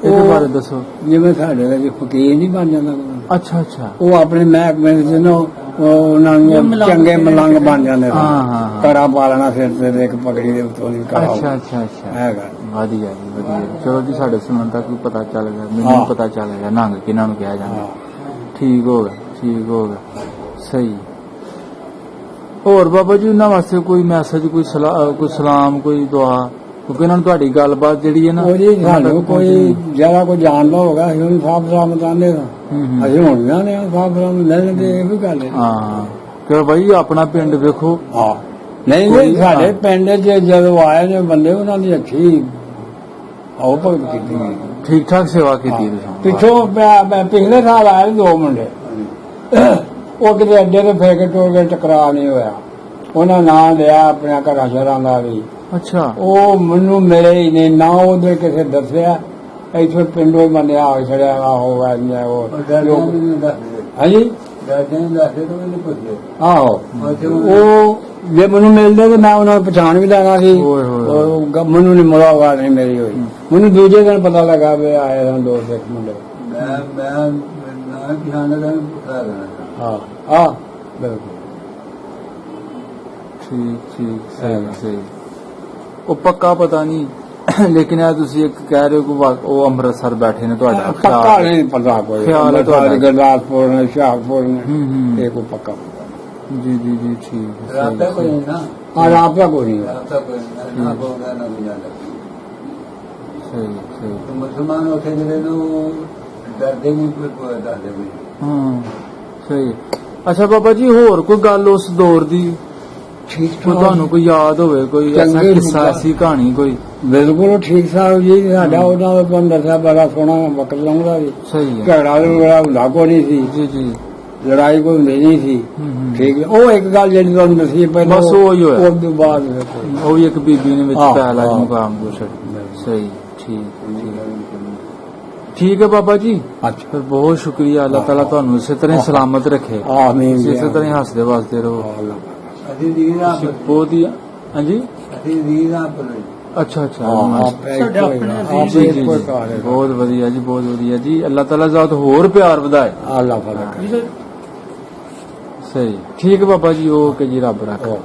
ਇਹਦੇ ਬਾਰੇ ਦੱਸੋ। ਜਿਵੇਂ ਸਾਡੇ ਵਿੱਚ ਫਕੀਰ ਨਹੀਂ ਬਣ ਜਾਂਦਾ। ਅੱਛਾ ਅੱਛਾ, ਉਹ ਆਪਣੇ ਮਹਿਕਮੇ ਜਿਹਨੂੰ ਉਹਨਾਂ ਨੂੰ ਚੰਗੇ ਮਲੰਗ ਬਣ ਜਾਂਦੇ। ਕੜਾ ਪਾ ਲੈਣਾ ਸਿਰ ਤੇ, ਇੱਕ ਪਗੜੀ ਦੇ ਉੱਤੋਂ ਦੀ ਕੜਾ। ਅੱਛਾ ਅੱਛਾ ਅੱਛਾ, ਹੈਗਾ। ਵਧੀਆ ਜੀ, ਵਧੀਆ। ਚਲੋ ਜੀ, ਸਾਡੇ ਸੁਣਨ ਤੱਕ ਵੀ ਪਤਾ ਚੱਲ ਗਿਆ, ਮੈਨੂੰ ਪਤਾ ਚੱਲ ਗਿਆ ਨੰਗ ਕਿਹਨਾਂ ਨੂੰ ਕਿਹਾ ਜਾਂਦਾ। ਠੀਕ ਹੋ ਗਿਆ, ਠੀਕ ਹੋ ਗਿਆ, ਸਹੀ। ਹੋਰ ਬਾਬਾ ਜੀ ਉਹਨਾਂ ਵਾਸਤੇ ਕੋਈ ਮੈਸੇਜ, ਕੋਈ ਸਲਾਮ, ਕੋਈ ਦੁਆ? ਕਿਉਂਕਿ ਇਹਨਾਂ ਨੂੰ ਤੁਹਾਡੀ ਗੱਲਬਾਤ ਜਿਹੜੀ ਹੈ ਨਾ, ਸਾਨੂੰ ਕੋਈ ਜ਼ਿਆਦਾ ਕੋਈ ਜਾਣਦਾ ਹੋਗਾ, ਅਸੀਂ ਉਹਨੂੰ ਸਾਫ ਸਾਫ ਚਾਹੁੰਦੇ ਹਾਂ। ਅਸੀਂ ਹੁਣ ਨੇ ਸਾਫ ਸਾਫ ਲੈਣਗੇ, ਇਹ ਵੀ ਗੱਲ ਹੈ। ਹਾਂ, ਕਿ ਬਾਈ ਆਪਣਾ ਪਿੰਡ ਵੇਖੋ। ਹਾਂ, ਨਹੀਂ ਸਾਡੇ ਪਿੰਡ ਚ ਜਦੋਂ ਆਏ ਨੇ ਬੰਦੇ, ਉਹਨਾਂ ਦੀ ਅੱਛੀ ਆਓ ਭਗਤ ਕੀਤੀ, ਠੀਕ ਠਾਕ ਸੇਵਾ ਕੀਤੀ। ਪਿੱਛੋਂ ਪਿਛਲੇ ਸਾਲ ਆਏ 2 ਮੁੰਡੇ, ਉਹ ਕਿਤੇ ਅੱਡੇ ਤੇ ਫੇਰ ਕੇ ਟੋਲ ਕੇ ਟਕਰਾ ਨਹੀਂ ਹੋਇਆ। ਉਹਨਾਂ ਨਾਂ ਲਿਆ ਆਪਣੇ ਘਰਾਂ ਸ਼ਹਿਰਾਂ ਦਾ ਵੀ। ਅੱਛਾ, ਉਹ ਮੈਨੂੰ ਮਿਲੇ ਹੀ ਨਹੀਂ, ਨਾ ਉਹਦੇ ਕਿਸੇ ਦੱਸਿਆ, ਇੱਥੇ ਪਿੰਡੋਂ ਹੀ ਮੰਨਿਆ ਆ ਛੜਿਆ ਆਹੋ ਐ ਉਹ ਹਾਂਜੀ ਆਹੋ ਉਹ ਜੇ ਮੈਨੂੰ ਮਿਲਦੇ ਤੇ ਮੈਂ ਉਹਨਾਂ ਨੂੰ ਪਛਾਣ ਵੀ ਲੈਣਾ ਸੀ ਮੈਨੂੰ ਨਹੀਂ ਮੁਲਾਕਾਤ ਨਹੀਂ ਮੇਰੀ ਹੋਈ ਮੈਨੂੰ ਦੂਜੇ ਦਿਨ ਪਤਾ ਲੱਗਾ ਵੀ ਆਏ ਹਨ ਦੋ ਸਿੱਖ ਮੁੰਡੇ ਹਾਂ ਬਿਲਕੁਲ ਠੀਕ ਸਹੀ ਉਹ ਪੱਕਾ ਪਤਾ ਨਹੀਂ ਲੇਕਿਨ ਇਹ ਤੁਸੀਂ ਇੱਕ ਕਹਿ ਰਹੇ ਹੋ ਕਿ ਉਹ ਅੰਮ੍ਰਿਤਸਰ ਬੈਠੇ ਨੇ ਤੁਹਾਡਾ ਪੱਕਾ ਨਹੀਂ ਪਤਾ ਕੋਈ ਖਿਆਲ ਹੈ ਤੁਹਾਡਾ ਗੁਰਦਾਸਪੁਰ ਨੇ ਹੁਸ਼ਿਆਰਪੁਰ ਨੇ ਇਹ ਕੋਈ ਪੱਕਾ ਜੀ ਠੀਕ ਰਾਬਤਾ ਕੋਈ ਨਹੀਂ ਨਾ ਰਾਬਤਾ ਕੋਈ ਨਹੀਂ ਸਹੀ ਮੁਸਲਮਾਨ ਉੱਥੇ ਜਿਹੜੇ ਨੂੰ ਡਰਦੇ ਨਹੀਂ ਕੋਈ ਦੱਸਦੇ ਵੀ ਸਹੀ ਅੱਛਾ ਬਾਬਾ ਜੀ ਹੋਰ ਕੋਈ ਗੱਲ ਉਸ ਦੌਰ ਦੀ ਠੀਕ ਤੁਹਾਨੂੰ ਕੋਈ ਯਾਦ ਹੋਵੇ ਕੋਈ ਐਸਾ ਕਿੱਸਾ ਐਸੀ ਕਹਾਣੀ ਕੋਈ ਬਿਲਕੁਲ ਠੀਕ ਸਾਹਿਬ ਜੀ ਸਾਡਾ ਉਹਨਾਂ ਦਾ ਬੰਦਾ ਸਾਹਿਬ ਬੜਾ ਸੋਹਣਾ ਵਕਤ ਲਾਉਂਦਾ ਜੀ ਸਹੀ ਹੈ ਝਗੜਾ ਹੁੰਦਾ ਕੋਈ ਨਹੀਂ ਸੀ ਜੀ ਲੜਾਈ ਕੋਈ ਹੁੰਦੀ ਨਹੀਂ ਸੀ ਠੀਕ ਉਹ ਇੱਕ ਗੱਲ ਜਿਹੜੀ ਤੁਹਾਨੂੰ ਦੱਸੀ ਪਹਿਲਾਂ ਬਸ ਉਹ ਹੀ ਹੋਇਆ ਉਸ ਤੋਂ ਬਾਅਦ ਉਹ ਵੀ ਇੱਕ ਬੀਬੀ ਨੇ ਵਿੱਚ ਪਹਿਲਾ ਮੁਕਾਮ ਗੁਸ਼ਰ ਸਹੀ ਠੀਕ ਹੈ ਬਾਬਾ ਜੀ ਫਿਰ ਬਹੁਤ ਸ਼ੁਕਰੀਆ ਅੱਲਾਹ ਤਾਲਾ ਤੁਹਾਨੂੰ ਇਸੇ ਤਰ੍ਹਾਂ ਸਲਾਮਤ ਰੱਖੇ ਆਮੀਨ ਇਸੇ ਤਰ੍ਹਾਂ ਹੱਸਦੇ ਵਸਦੇ ਰਹੋ ਬਹੁਤ ਹੀ ਹਾਂਜੀ ਅੱਛਾ ਬਹੁਤ ਵਧੀਆ ਜੀ ਅੱਲਾਹ ਤਾਲਾ ਜ਼ਾਤ ਹੋਰ ਪਿਆਰ ਵਧਾਏ ਸਹੀ ਠੀਕ ਹੈ ਬਾਬਾ ਜੀ ਓਕੇ ਜੀ ਰੱਬ ਰੱਖੇ